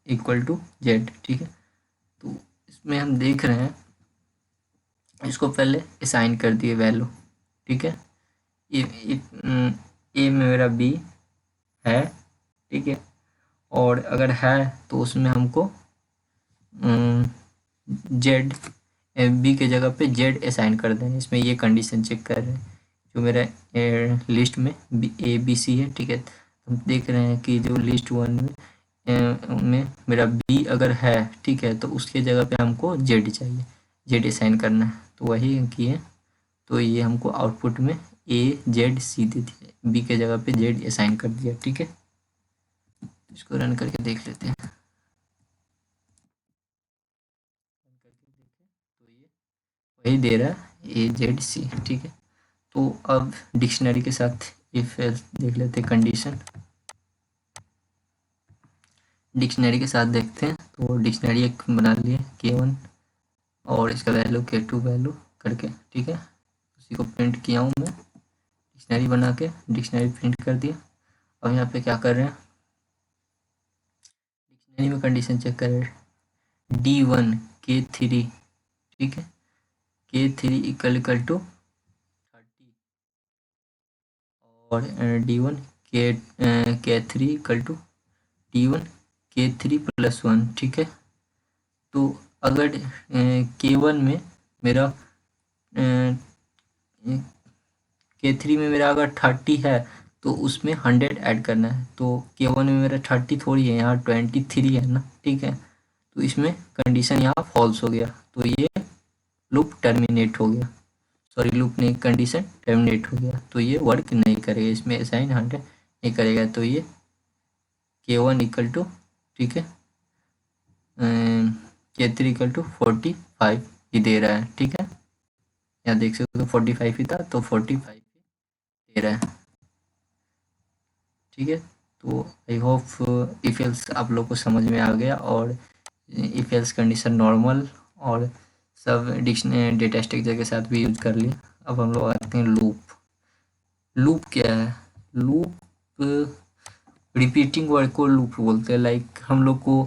equal to Z, ठीक है। तो इसमें हम देख रहे हैं, इसको पहले असाइन कर दिए वैल्यू, ठीक है। ए में मेरा बी है, ठीक है। और अगर है तो उसमें हमको जेड, बी के जगह पे जेड असाइन कर दें। इसमें ये कंडीशन चेक कर रहे हैं, जो मेरा लिस्ट में ए बी सी है, ठीक है। हम देख रहे हैं कि जो लिस्ट 1 में मेरा बी अगर है, ठीक है, तो उसके जगह पे हमको जेड चाहिए, जेड असाइन करना है। तो वही किए, तो ये हमको आउटपुट में ए जेड सी दे दिया, बी के जगह पे जेड असाइन कर दिया, ठीक है। इसको रन करके देख लेते हैं। तो ये वही दे रहा है, ए जेड सी, ठीक है। तो अब डिक्शनरी के साथ इफ एल्स देख लेते हैं कंडीशन। डिक्शनरी के साथ देखते हैं, तो डिक्शनरी एक बना लिए K1 और इसका वैल्यू K2 वैल्यू करके, ठीक है। उसी को प्रिंट किया हूँ मैं, डिक्शनरी बना के डिक्शनरी प्रिंट कर दिया। अब यहाँ पे क्या कर रहे हैं, डिक्शनरी में कंडीशन चेक कर रहे हैं, D1 K3, ठीक है, K3 इक्वल टू 30 और D1 K3 equal to D1 K3 plus 1, ठीक है। तो अगर K1 में मेरा K3 में मेरा अगर 30 है तो उसमें 100 ऐड करना है। तो K1 में मेरा 30 थोड़ी है, यहाँ 23 है ना, ठीक है। तो इसमें कंडीशन यहाँ फॉल्स हो गया, तो ये लूप टर्मिनेट हो गया, सॉरी लूप नहीं, कंडीशन टर्मिनेट हो गया, तो ये वर्क नहीं करेगा, इसमें असाइन 100 नहीं करेगा। तो ये K1 इक्वल टू, ठीक है, K3 इक्वल टू 45 ही दे रहा है, ठीक है। यहाँ देख सकते हो 45 ही था, तो 45 दे रहा है, ठीक है। तो आई होप इफ एल्स आप लोग को समझ में आ गया, और इफ एल्स कंडीशन नॉर्मल और सब डिक्शनरी डेटा स्ट्रक्चर के साथ भी यूज कर लिए। अब हम लोग आते हैं लूप। लूप क्या है, लूप रिपीटिंग वर्ड को लूप बोलते हैं। लाइक हम लोग को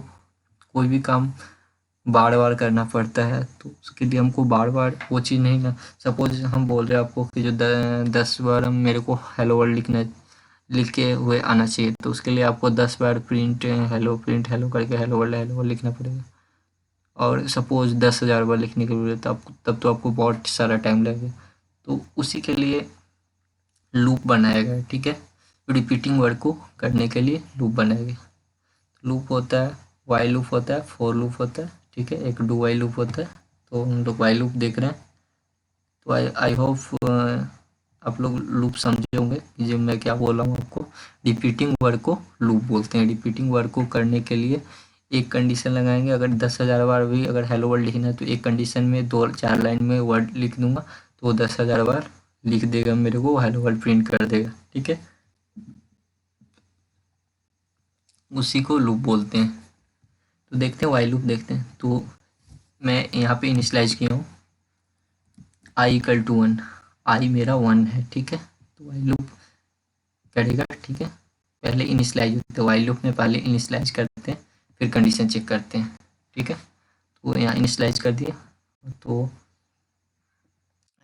कोई भी काम बार बार करना पड़ता है, तो उसके लिए हमको बार बार वो चीज़ नहीं ना, सपोज हम बोल रहे हैं आपको कि जो 10 बार हम मेरे को हेलो वर्ल्ड लिख के हुए आना चाहिए, तो उसके लिए आपको 10 बार प्रिंट हेलो करके हेलो वर्ल्ड लिखना पड़ेगा। और सपोज 10,000 बार लिखने के लिए तब तो आपको बहुत सारा टाइम लगेगा। तो उसी के लिए लूप बनाया गया, ठीक है। रिपीटिंग वर्ड को करने के लिए लूप बनाया गया। लूप होता है, वाइल लूप होता है, फोर लूप होता है, ठीक है, एक डू वाइल लूप होता है। तो हम लोग वाइल लूप देख रहे हैं, तो आई होप आप लोग लूप समझे होंगे कि जो मैं क्या बोल रहा हूँ आपको। रिपीटिंग वर्ड को लूप बोलते हैं। रिपीटिंग वर्ड को करने के लिए एक कंडीशन लगाएंगे। अगर 10,000 बार भी अगर हेलो वर्ड लिखना है तो एक कंडीशन में 2-4 लाइन में वर्ड लिख दूंगा तो वो 10,000 बार लिख देगा, मेरे को हेलो वर्ड प्रिंट कर देगा। ठीक है, उसी को लूप बोलते हैं। तो देखते हैं वाइल लूप देखते हैं। तो मैं यहाँ पे इनिशियलाइज किया हूँ i=1, आई मेरा 1 है। ठीक है, तो वाइल लूप करेगा। ठीक है, पहले इनिशियलाइज होते हैं वाइल लूप में, पहले इनिशियलाइज करते हैं फिर कंडीशन चेक करते हैं। ठीक है, तो यहाँ इनिशियलाइज कर दिया तो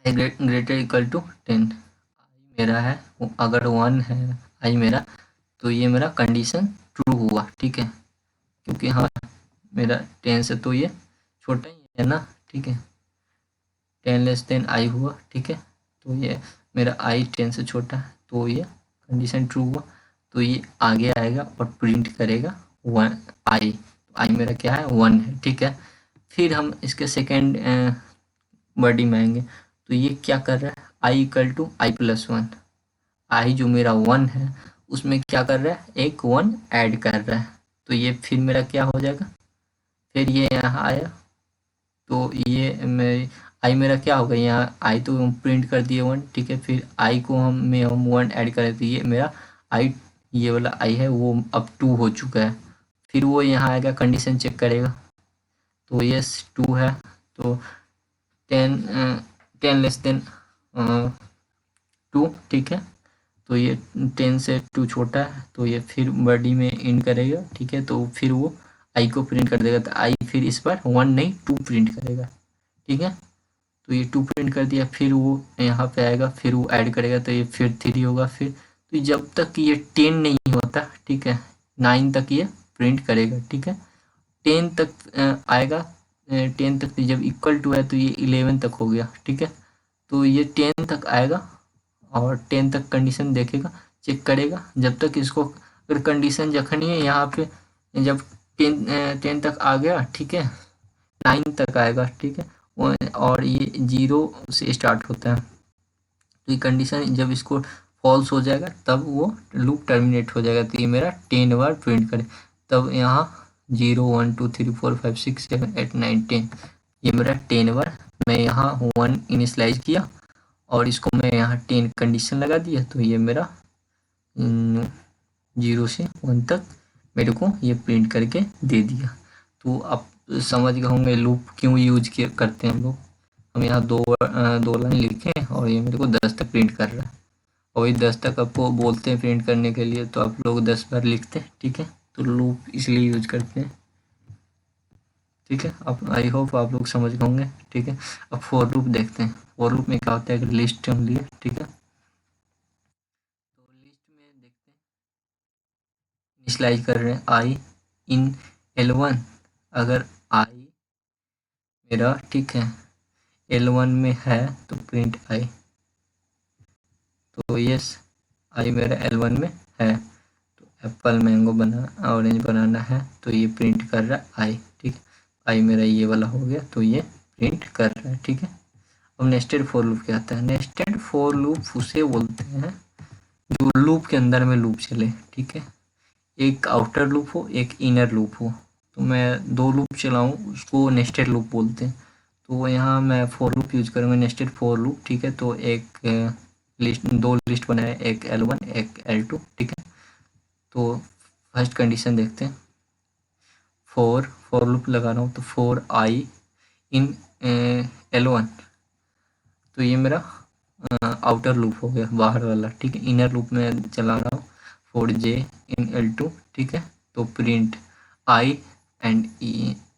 आई ग्रेटर इक्वल टू 10 आई मेरा है, अगर 1 है आई मेरा, तो ये मेरा कंडीशन ट्रू हुआ। ठीक है, क्योंकि हाँ मेरा 10 से तो ये छोटा ही है ना। ठीक है, 10 लेस देन आई हुआ। ठीक है, तो ये मेरा आई 10 से छोटा है तो ये कंडीशन ट्रू हुआ। तो ये आगे आएगा और प्रिंट करेगा 1 आई। तो आई मेरा क्या है 1 है। ठीक है, फिर हम इसके सेकेंड वर्डिंग में आएंगे। तो ये क्या कर रहा है i=i+1, आई जो मेरा 1 है उसमें क्या कर रहा है एक 1 ऐड कर रहा है। तो ये फिर मेरा क्या हो जाएगा, फिर ये यहाँ आया तो ये आई मेरा क्या होगा, यहाँ आई तो हम प्रिंट कर दिए 1। ठीक है, फिर आई को हम 1 ऐड करें तो ये मेरा आई, ये वाला आई है वो अब 2 हो चुका है। फिर वो यहाँ आएगा कंडीशन चेक करेगा तो यस 2 है। तो 10 लेस देन 2। ठीक है, तो ये 10 से 2 छोटा है तो ये फिर बॉडी में इन करेगा। ठीक है, तो फिर वो आई को प्रिंट कर देगा। तो आई फिर इस बार 1 नहीं 2 प्रिंट करेगा। ठीक है, तो ये 2 प्रिंट कर दिया, फिर वो यहाँ पे आएगा, फिर वो ऐड करेगा तो ये फिर 3 होगा। फिर तो जब तक ये 10 नहीं होता, ठीक है, 9 तक ये प्रिंट करेगा। ठीक है, 10 तक आएगा, 10 तक जब इक्वल टू है तो ये 11 तक हो गया। ठीक है, तो ये 10 तक आएगा और 10 तक कंडीशन देखेगा, चेक करेगा। जब तक इसको अगर कंडीशन जखनी है यहाँ पे, जब 10 तक आ गया, ठीक है, 9 तक आएगा। ठीक है, और ये 0 से स्टार्ट होता है। तो ये कंडीशन जब इसको फॉल्स हो जाएगा तब वो लूप टर्मिनेट हो जाएगा। तो ये मेरा 10 बार प्रिंट करे, तब यहाँ 0 1 2 3 4 5 6 7 8 9 10, ये मेरा 10 बार मैं यहाँ 1 इनिशलाइज किया और इसको मैं यहाँ 10 कंडीशन लगा दिया तो ये मेरा 0 से 1 तक मेरे को ये प्रिंट करके दे दिया। तो आप समझ गए होंगे लूप क्यों यूज करते हैं हम लोग। हम यहाँ दो लाइन लिखे और ये मेरे को 10 तक प्रिंट कर रहा है, और वही 10 तक आपको बोलते हैं प्रिंट करने के लिए तो आप लोग 10 बार लिखते हैं। ठीक है, तो लूप इसलिए यूज करते हैं। ठीक है, अब आई होप आप लोग समझ गए होंगे। ठीक है, अब फॉर लूप देखते हैं। फॉर लूप में क्या होता है, लिस्ट हम लिए। ठीक है, तो लिस्ट में देखते हैं, इनिशियलाइज कर रहे हैं आई इन L1। अगर आई मेरा, ठीक है, L1 में है तो प्रिंट आई। तो यस आई मेरा L1 में है, तो एप्पल मैंगो ऑरेंज बनाना है तो ये प्रिंट कर रहा है आई। ठीक है, आई मेरा ये वाला हो गया तो ये प्रिंट कर रहा है। ठीक है, अब नेस्टेड फॉर लूप क्या आता है। नेस्टेड फॉर लूप उसे बोलते हैं जो लूप के अंदर में लूप चले। ठीक है, एक आउटर लूप हो एक इनर लूप हो, तो मैं 2 लूप चलाऊँ उसको नेस्टेड लूप बोलते हैं। तो यहाँ मैं फॉर लूप यूज करूँगा, नेस्टेड फॉर लूप। ठीक है, तो एक लिस्ट 2 लिस्ट बनाए, एक L1 एक L2। ठीक है, तो फर्स्ट कंडीशन देखते हैं। फॉर लूप लगा रहा हूँ तो फॉर आई इन L1, तो ये मेरा आउटर लूप हो गया, बाहर वाला। ठीक है, इनर लूप में चला रहा हूँ फॉर जे इन L2। ठीक है, तो प्रिंट आई एंड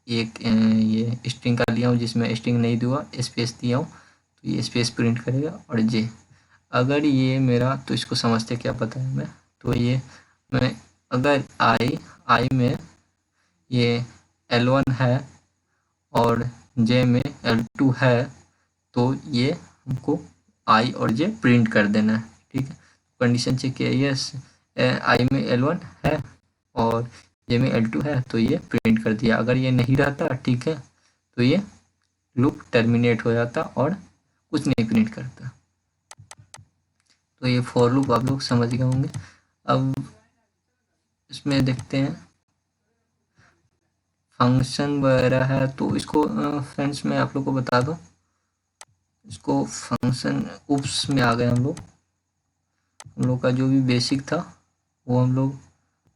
एक ये स्ट्रिंग का लिया हूँ जिसमें स्ट्रिंग नहीं दूंगा, स्पेस दिया हूँ तो ये स्पेस प्रिंट करेगा। और जे अगर ये मेरा, तो इसको समझते क्या पता है मैं, तो ये मैं अगर आई में ये L1 है और जे में L2 है तो ये हमको आई और जे प्रिंट कर देना है। ठीक है, कंडीशन चेक किया, यस आई में L1 है और जे में L2 है तो ये प्रिंट कर दिया। अगर ये नहीं रहता, ठीक है, तो ये लूप टर्मिनेट हो जाता और कुछ नहीं प्रिंट करता। तो ये फॉर लूप आप लोग समझ गए होंगे। अब इसमें देखते हैं फंक्शन वगैरह है, तो इसको फ्रेंड्स मैं आप लोग को बता दूं, इसको फंक्शन उप्स में आ गए हम लोग का जो भी बेसिक था वो हम लोग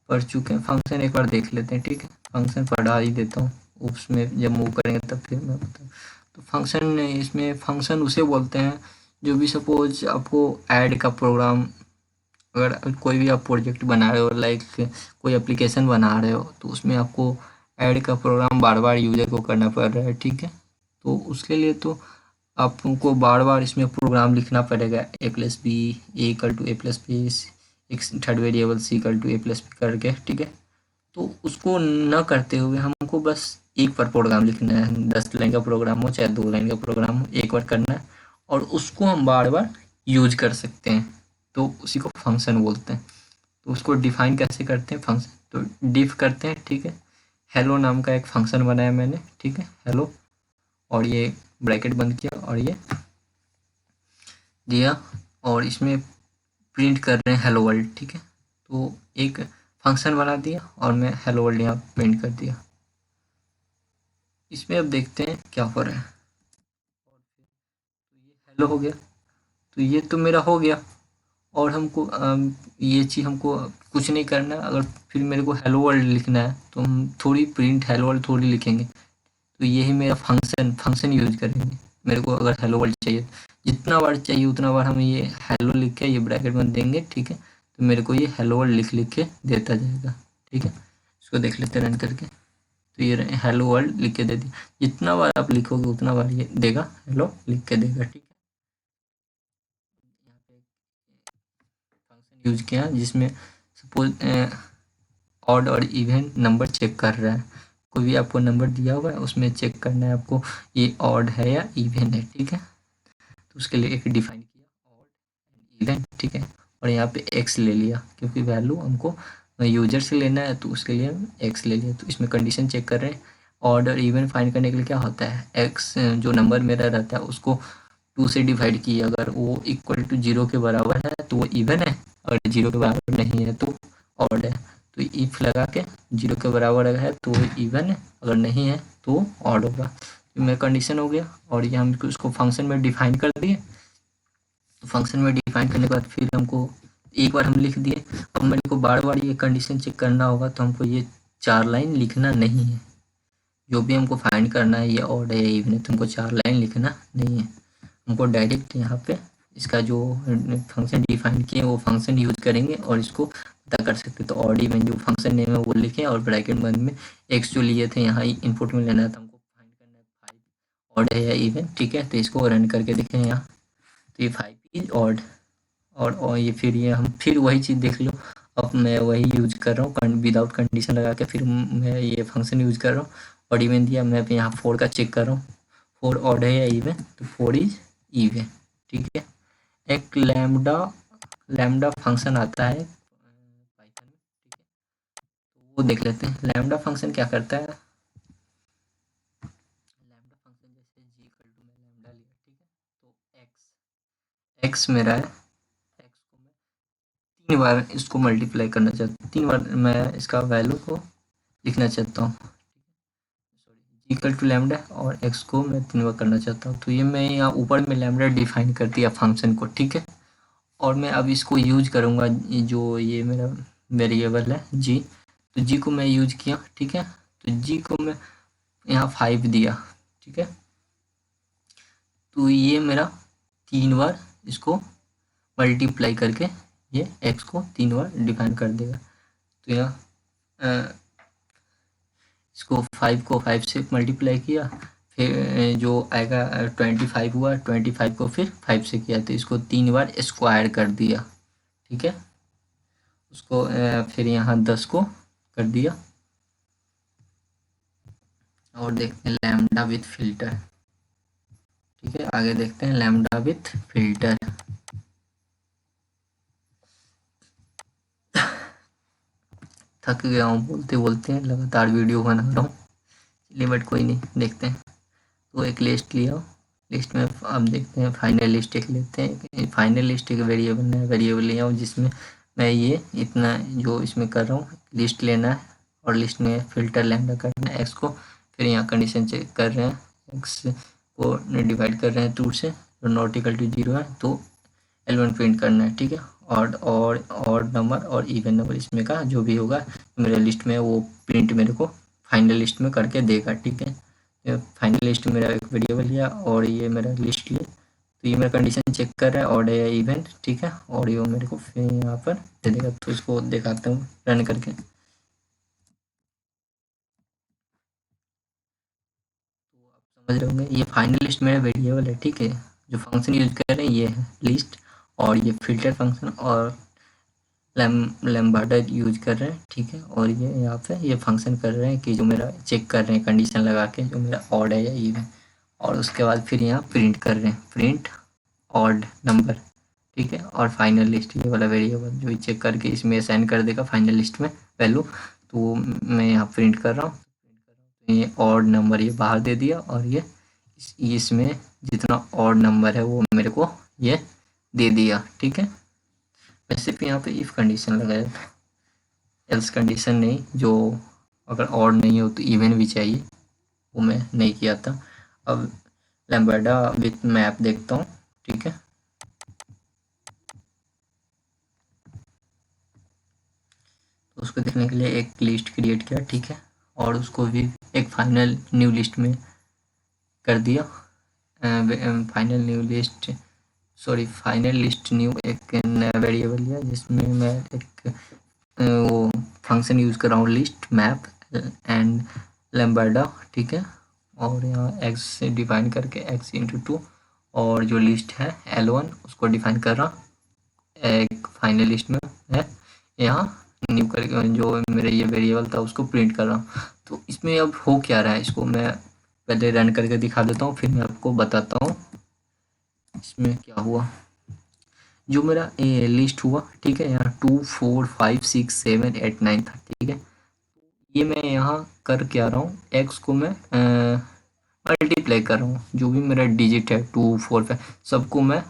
पढ़ चुके हैं। फंक्शन एक बार देख लेते हैं, ठीक है, फंक्शन पढ़ा ही देता हूँ, उप्स में जब मूव करेंगे तब फिर मैं बताऊँ। तो फंक्शन, इसमें फंक्शन उसे बोलते हैं जो भी सपोज आपको ऐड का प्रोग्राम, अगर कोई भी आप प्रोजेक्ट बना रहे हो, लाइक कोई एप्लीकेशन बना रहे हो, तो उसमें आपको ऐड का प्रोग्राम बार बार यूजर को करना पड़ रहा है, ठीक है। तो उसके लिए तो आपको बार बार इसमें प्रोग्राम लिखना पड़ेगा, A plus B equal to A plus B, एक third variable C equal to A plus B करके, ठीक है। तो उसको न करते हुए हमको बस एक बार प्रोग्राम लिखना है, 10 लाइन का प्रोग्राम हो चाहे 2 लाइन का प्रोग्राम हो, एक बार करना है और उसको हम बार बार यूज कर सकते हैं, तो उसी को फंक्शन बोलते हैं। तो उसको डिफाइन कैसे करते हैं फंक्शन, तो डिफ करते हैं, ठीक है। हेलो नाम का एक फंक्शन बनाया मैंने, ठीक है, हेलो, और ये ब्रैकेट बंद किया और ये दिया, और इसमें प्रिंट कर रहे हैं हेलो वर्ल्ड, ठीक है। तो एक फंक्शन बना दिया और मैं हेलो वर्ल्ड यहाँ प्रिंट कर दिया। इसमें अब देखते हैं क्या हो रहा है। तो ये हेलो हो गया, तो ये तो मेरा हो गया, और हमको ये चीज़ हमको कुछ नहीं करना है। अगर फिर मेरे को हेलो वर्ल्ड लिखना है तो हम थोड़ी प्रिंट हेलो वर्ल्ड थोड़ी लिखेंगे, तो यही मेरा फंक्शन यूज करेंगे। मेरे को अगर हेलो वर्ल्ड चाहिए, जितना बार चाहिए उतना बार हम ये हेलो लिख के ये ब्रैकेट में देंगे, ठीक है। तो मेरे को ये हेलो वर्ल्ड लिख के देता जाएगा, ठीक है। इसको देख लेते हैं रन करके, तो ये हेलो वर्ल्ड लिख के दे दिया। जितना बार आप लिखोगे उतना बार ये देगा, हेलो लिख के देगा, ठीक है। यहाँ पे फंक्शन यूज किया जिसमें सपोज ऑड और इवन नंबर चेक कर रहा है। कोई भी आपको नंबर दिया हुआ है उसमें चेक करना है आपको ये ऑड है या इवन है, ठीक है। तो उसके लिए एक डिफाइन किया ऑड इवन, ठीक है। और यहाँ पे एक्स ले लिया क्योंकि वैल्यू हमको यूजर से लेना है, तो उसके लिए हम एक्स ले लिया। तो इसमें कंडीशन चेक कर रहे हैं। ऑड और इवन फाइंड करने के लिए क्या होता है, एक्स जो नंबर मेरा रहता है उसको 2 से डिवाइड किया, अगर वो इक्वल टू 0 के बराबर है तो वो इवन है, अगर 0 के बराबर नहीं है तो ऑड है। तो इफ लगा के 0 के बराबर अगर है तो वो इवन है, अगर नहीं है तो ऑड होगा। तो मेरा कंडीशन हो गया, और ये हम उसको फंक्शन में डिफाइन कर दिए। तो फंक्शन में डिफाइन करने के बाद फिर हमको एक बार हम लिख दिए। अब मेरे को बार बार ये कंडीशन चेक करना होगा, तो हमको ये 4 लाइन लिखना नहीं है। जो भी हमको फाइंड करना है ये ऑड है या इवन है, तो हमको 4 लाइन लिखना नहीं है। हमको डायरेक्ट यहाँ पे इसका जो फंक्शन डिफाइन किए वो फंक्शन यूज करेंगे और इसको पता कर सकते। तो ऑड इवन जो फंक्शन नेम है वो लिखें, और ब्रैकेट बंद में एक्स जो लिए थे यहाँ इनपुट में लेना था, हमको फाइंड करना है 5 ऑड है या इवन, ठीक है। तो इसको रन करके देखें यहाँ, तो ये 5 इज ऑड, और ये फिर ये हम फिर वही चीज़ देख लो। अब मैं वही यूज कर रहा हूँ विदाउट कंडीशन लगा के, फिर मैं ये फंक्शन यूज कर रहा हूँ। और इवन दिया, मैं यहाँ 4 का चेक कर रहा हूँ, 4 ऑड है या इवन, तो 4 इज इवन, ठीक है। एक लैम्डा फंक्शन आता है पाइथन में, ठीक है। तो वो देख लेते हैं लैम्डा फंक्शन क्या करता है। लैम्डा फंक्शन जैसे जी इक्वल टू में लैम्डा लिया, ठीक है। तो एक्स मेरा है, एक्स को मैं 3 बार इसको मल्टीप्लाई करना चाहता हूँ, 3 बार मैं इसका वैल्यू को लिखना चाहता हूँ, sorry, G equal to lambda और एक्स को मैं 3 बार करना चाहता हूँ। तो ये मैं यहाँ ऊपर में लैम्डा डिफाइन कर दिया फंक्शन को, ठीक है। और मैं अब इसको यूज करूँगा, जो ये मेरा वेरिएबल है जी, तो जी को मैं यूज किया, ठीक है। तो जी को मैं यहाँ 5 दिया, ठीक है। तो ये मेरा 3 बार इसको मल्टीप्लाई करके ये एक्स को 3 बार डिफाइन कर देगा। तो यहाँ इसको 5 को 5 से मल्टीप्लाई किया, फिर जो आएगा 25 हुआ, 25 को फिर 5 से किया, तो इसको 3 बार स्क्वायर कर दिया, ठीक है। उसको फिर यहाँ 10 को कर दिया, और देखते हैं लैम्डा विथ फिल्टर, ठीक है। आगे देखते हैं लैम्डा विथ फिल्टर। थक गया हूँ बोलते बोलते, लगातार वीडियो बना रहा हूँ, चलिए बट कोई नहीं, देखते हैं। तो एक लिस्ट लिया, लिस्ट में आप देखते हैं फाइनल लिस्ट एक लेते हैं। फाइनल लिस्ट एक वेरिएबल है, वेरिएबल लिया हूँ जिसमें मैं ये इतना जो इसमें कर रहा हूँ लिस्ट लेना है और लिस्ट में फ़िल्टर लैम्डा करना है एक्स को। फिर यहाँ कंडीशन चेक कर रहे हैं, एक्स को डिवाइड कर रहे हैं 2 से, तो नॉट इक्वल टू 0 है तो L1 प्रिंट करना है, ठीक है। ऑड नंबर और इवन नंबर इसमें का जो भी होगा मेरे लिस्ट में वो प्रिंट मेरे को फाइनल लिस्ट में करके देगा, ठीक है। फाइनल लिस्ट मेरा एक वेरिएबल लिया और ये मेरा लिस्ट लिया, तो ये मेरा कंडीशन चेक कर रहा है ऑड या इवेंट, ठीक है। और ये मेरे को फिर यहाँ पर दे देगा, तो इसको दिखाता हूँ रन करके। तो आप समझ रहे होंगे ये फाइनल लिस्ट मेरा वेरिएबल है, ठीक है। जो फंक्शन यूज कर रहे हैं ये है लिस्ट, और ये फिल्टर फंक्शन और लैम्बार्डा यूज कर रहे हैं, ठीक है। और ये यहाँ पे ये फंक्शन कर रहे हैं कि जो मेरा चेक कर रहे हैं कंडीशन लगा के जो मेरा ऑड है या इवन, और उसके बाद फिर यहाँ प्रिंट कर रहे हैं, प्रिंट ऑड नंबर, ठीक है। और फाइनल लिस्ट ये वाला वेरिएबल जो चेक करके इसमें असाइन कर देगा फाइनल लिस्ट में वैल्यू, तो मैं यहाँ प्रिंट कर रहा हूँ। तो ये ऑड नंबर ये बाहर दे दिया और ये इसमें जितना ऑड नंबर है वो मेरे को ये दे दिया, ठीक है। वैसे भी यहाँ पे इफ कंडीशन लगाया था, एल्स कंडीशन नहीं, जो अगर ऑड नहीं हो तो इवन भी चाहिए, वो मैं नहीं किया था। अब लैम्बर्डा विथ मैप देखता हूँ, ठीक है। तो उसको देखने के लिए एक लिस्ट क्रिएट किया, ठीक है, और उसको भी एक फाइनल न्यू लिस्ट में कर दिया। Final new list final list new एक नया वेरिएबल लिया जिसमें मैं एक वो फंक्शन यूज़ कर रहा हूँ लिस्ट मैप एंड लैम्बर्डा, ठीक है। और यहाँ एक्स से डिफाइन करके एक्स इंटू 2 और जो लिस्ट है L1 उसको डिफाइन कर रहा एक फाइनल लिस्ट में है। यहाँ न्यू करके जो मेरे ये वेरिएबल था उसको प्रिंट कर रहा हूँ। तो इसमें अब हो क्या रहा है इसको मैं पहले रन करके दिखा देता हूँ, फिर मैं आपको बताता हूँ इसमें क्या हुआ। जो मेरा लिस्ट हुआ, ठीक है, यहाँ 2 4 5 6 7 8 9 था, ठीक है। ये मैं यहाँ कर क्या रहा हूँ, एक्स को मैं मल्टीप्लाई कर रहा हूँ, जो भी मेरा डिजिट है 2 4 5 सबको मैं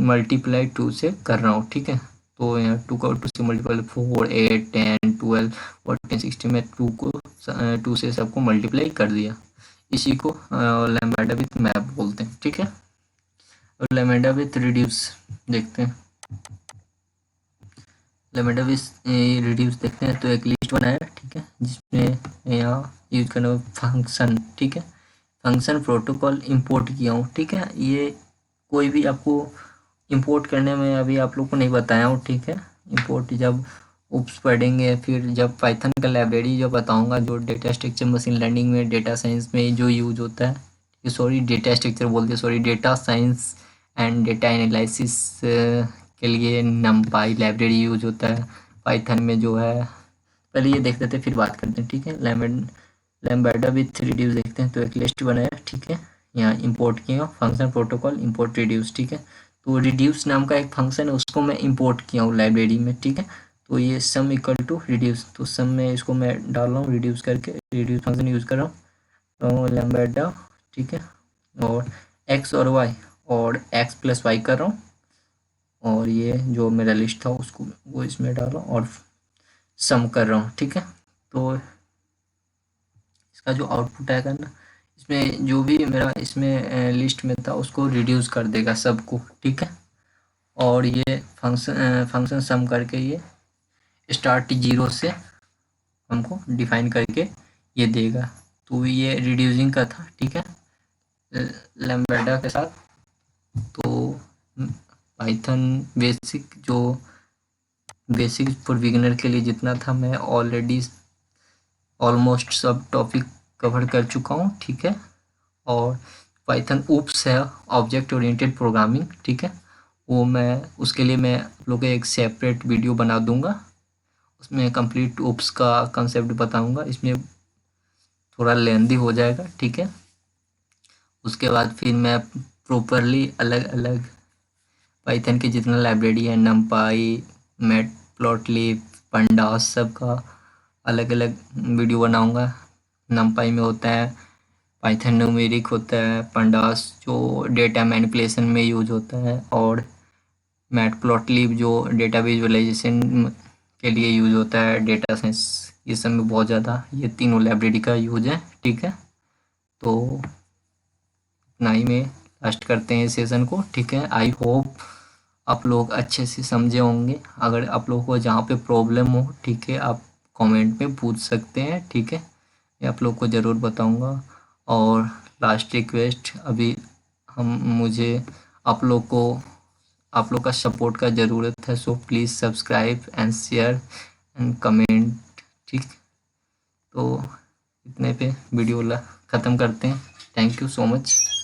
मल्टीप्लाई 2 से कर रहा हूँ, ठीक है। तो यहाँ 2 का 2 से मल्टीप्लाई 4 8 10 12 14 16 में 2 को 2 से सबको मल्टीप्लाई कर दिया। इसी को लैम्बर्डा विथ मैप बोलते हैं, ठीक है। और लैम्बर्डा विथ रिड्यूस देखते हैं। लैम्बर्डा विथ रिड्यूस देखते हैं, तो एक लिस्ट बनाया, ठीक है, जिसमें यहाँ यूज करना फंक्शन, ठीक है। फंक्शन प्रोटोकॉल इंपोर्ट किया हूँ, ठीक है। ये कोई भी आपको इंपोर्ट करने में अभी आप लोग को नहीं बताया हूँ, ठीक है। इंपोर्ट जब उप्स पढ़ेंगे, फिर जब पाइथन का लाइब्रेरी जो बताऊंगा जो डेटा स्ट्रक्चर मशीन लर्निंग में डेटा साइंस में जो यूज होता है, सॉरी डेटा स्ट्रक्चर बोलते हैं, sorry data science and data analysis के लिए नमपाई लाइब्रेरी यूज होता है पाइथन में जो है। पहले ये देख लेते हैं फिर बात करते हैं, ठीक है। लैम्बर्डा विथ रिड्यूस देखते हैं, तो एक लिस्ट बनाया, ठीक है। यहाँ इंपोर्ट किया फंक्शन प्रोटोकॉल इंपोर्ट रिड्यूस, ठीक है। तो रिड्यूस नाम का एक फंक्शन है उसको मैं इंपोर्ट किया हूँ लाइब्रेरी में, ठीक है। तो ये सम इक्वल टू रिड्यूस, तो सम में इसको मैं डाल रहा हूँ रिड्यूस करके, रिड्यूस फंक्शन यूज़ कर रहा हूँ, तो लैम्बर्डा, ठीक है। और एक्स और वाई और एक्स प्लस वाई कर रहा हूँ, और ये जो मेरा लिस्ट था उसको वो इसमें डाल रहा हूँ और सम कर रहा हूँ, ठीक है। तो इसका जो आउटपुट आएगा ना, इसमें जो भी मेरा इसमें लिस्ट में था उसको रिड्यूस कर देगा सबको, ठीक है। और ये फंक्शन सम करके ये स्टार्ट 0 से हमको डिफाइन करके ये देगा। तो ये रिड्यूसिंग का था, ठीक है, लैम्बर्डा के साथ। तो पाइथन बेसिक फॉर बिगिनर के लिए जितना था मैं ऑलरेडी ऑलमोस्ट सब टॉपिक कवर कर चुका हूँ, ठीक है। और पाइथन ऊप्स है ऑब्जेक्ट ओरिएंटेड प्रोग्रामिंग, ठीक है, वो मैं उसके लिए मैं आप लोग को एक सेपरेट वीडियो बना दूंगा, उसमें कंप्लीट ऊप्स का कंसेप्ट बताऊंगा, इसमें थोड़ा लेंदी हो जाएगा, ठीक है। उसके बाद फिर मैं प्रॉपरली अलग अलग पाइथन के जितना लाइब्रेरी है नमपाई मैटप्लॉटलिब पंडास सब का अलग अलग वीडियो बनाऊंगा। नमपाई में होता है पाइथन न्यूमेरिक होता है, पंडास जो डेटा मैनिपुलेशन में यूज होता है, और मैटप्लॉटलिब जो डेटा विजुअलाइजेशन के लिए यूज होता है, डेटा साइंस ये सब में बहुत ज़्यादा ये तीनों लाइब्रेरी का यूज है। ठीक है, तो इतना ही में लास्ट करते हैं इस सेशन को। ठीक है, आई होप आप लोग अच्छे से समझे होंगे। अगर आप लोगों को जहाँ पे प्रॉब्लम हो, ठीक है, आप कमेंट में पूछ सकते हैं। ठीक है, मैं आप लोग को ज़रूर बताऊंगा। और लास्ट रिक्वेस्ट, अभी हम मुझे आप लोग को आप लोग का सपोर्ट का ज़रूरत है, so please subscribe and share and comment. ठीक, तो इतने पे वीडियो ख़त्म करते हैं। Thank you so much.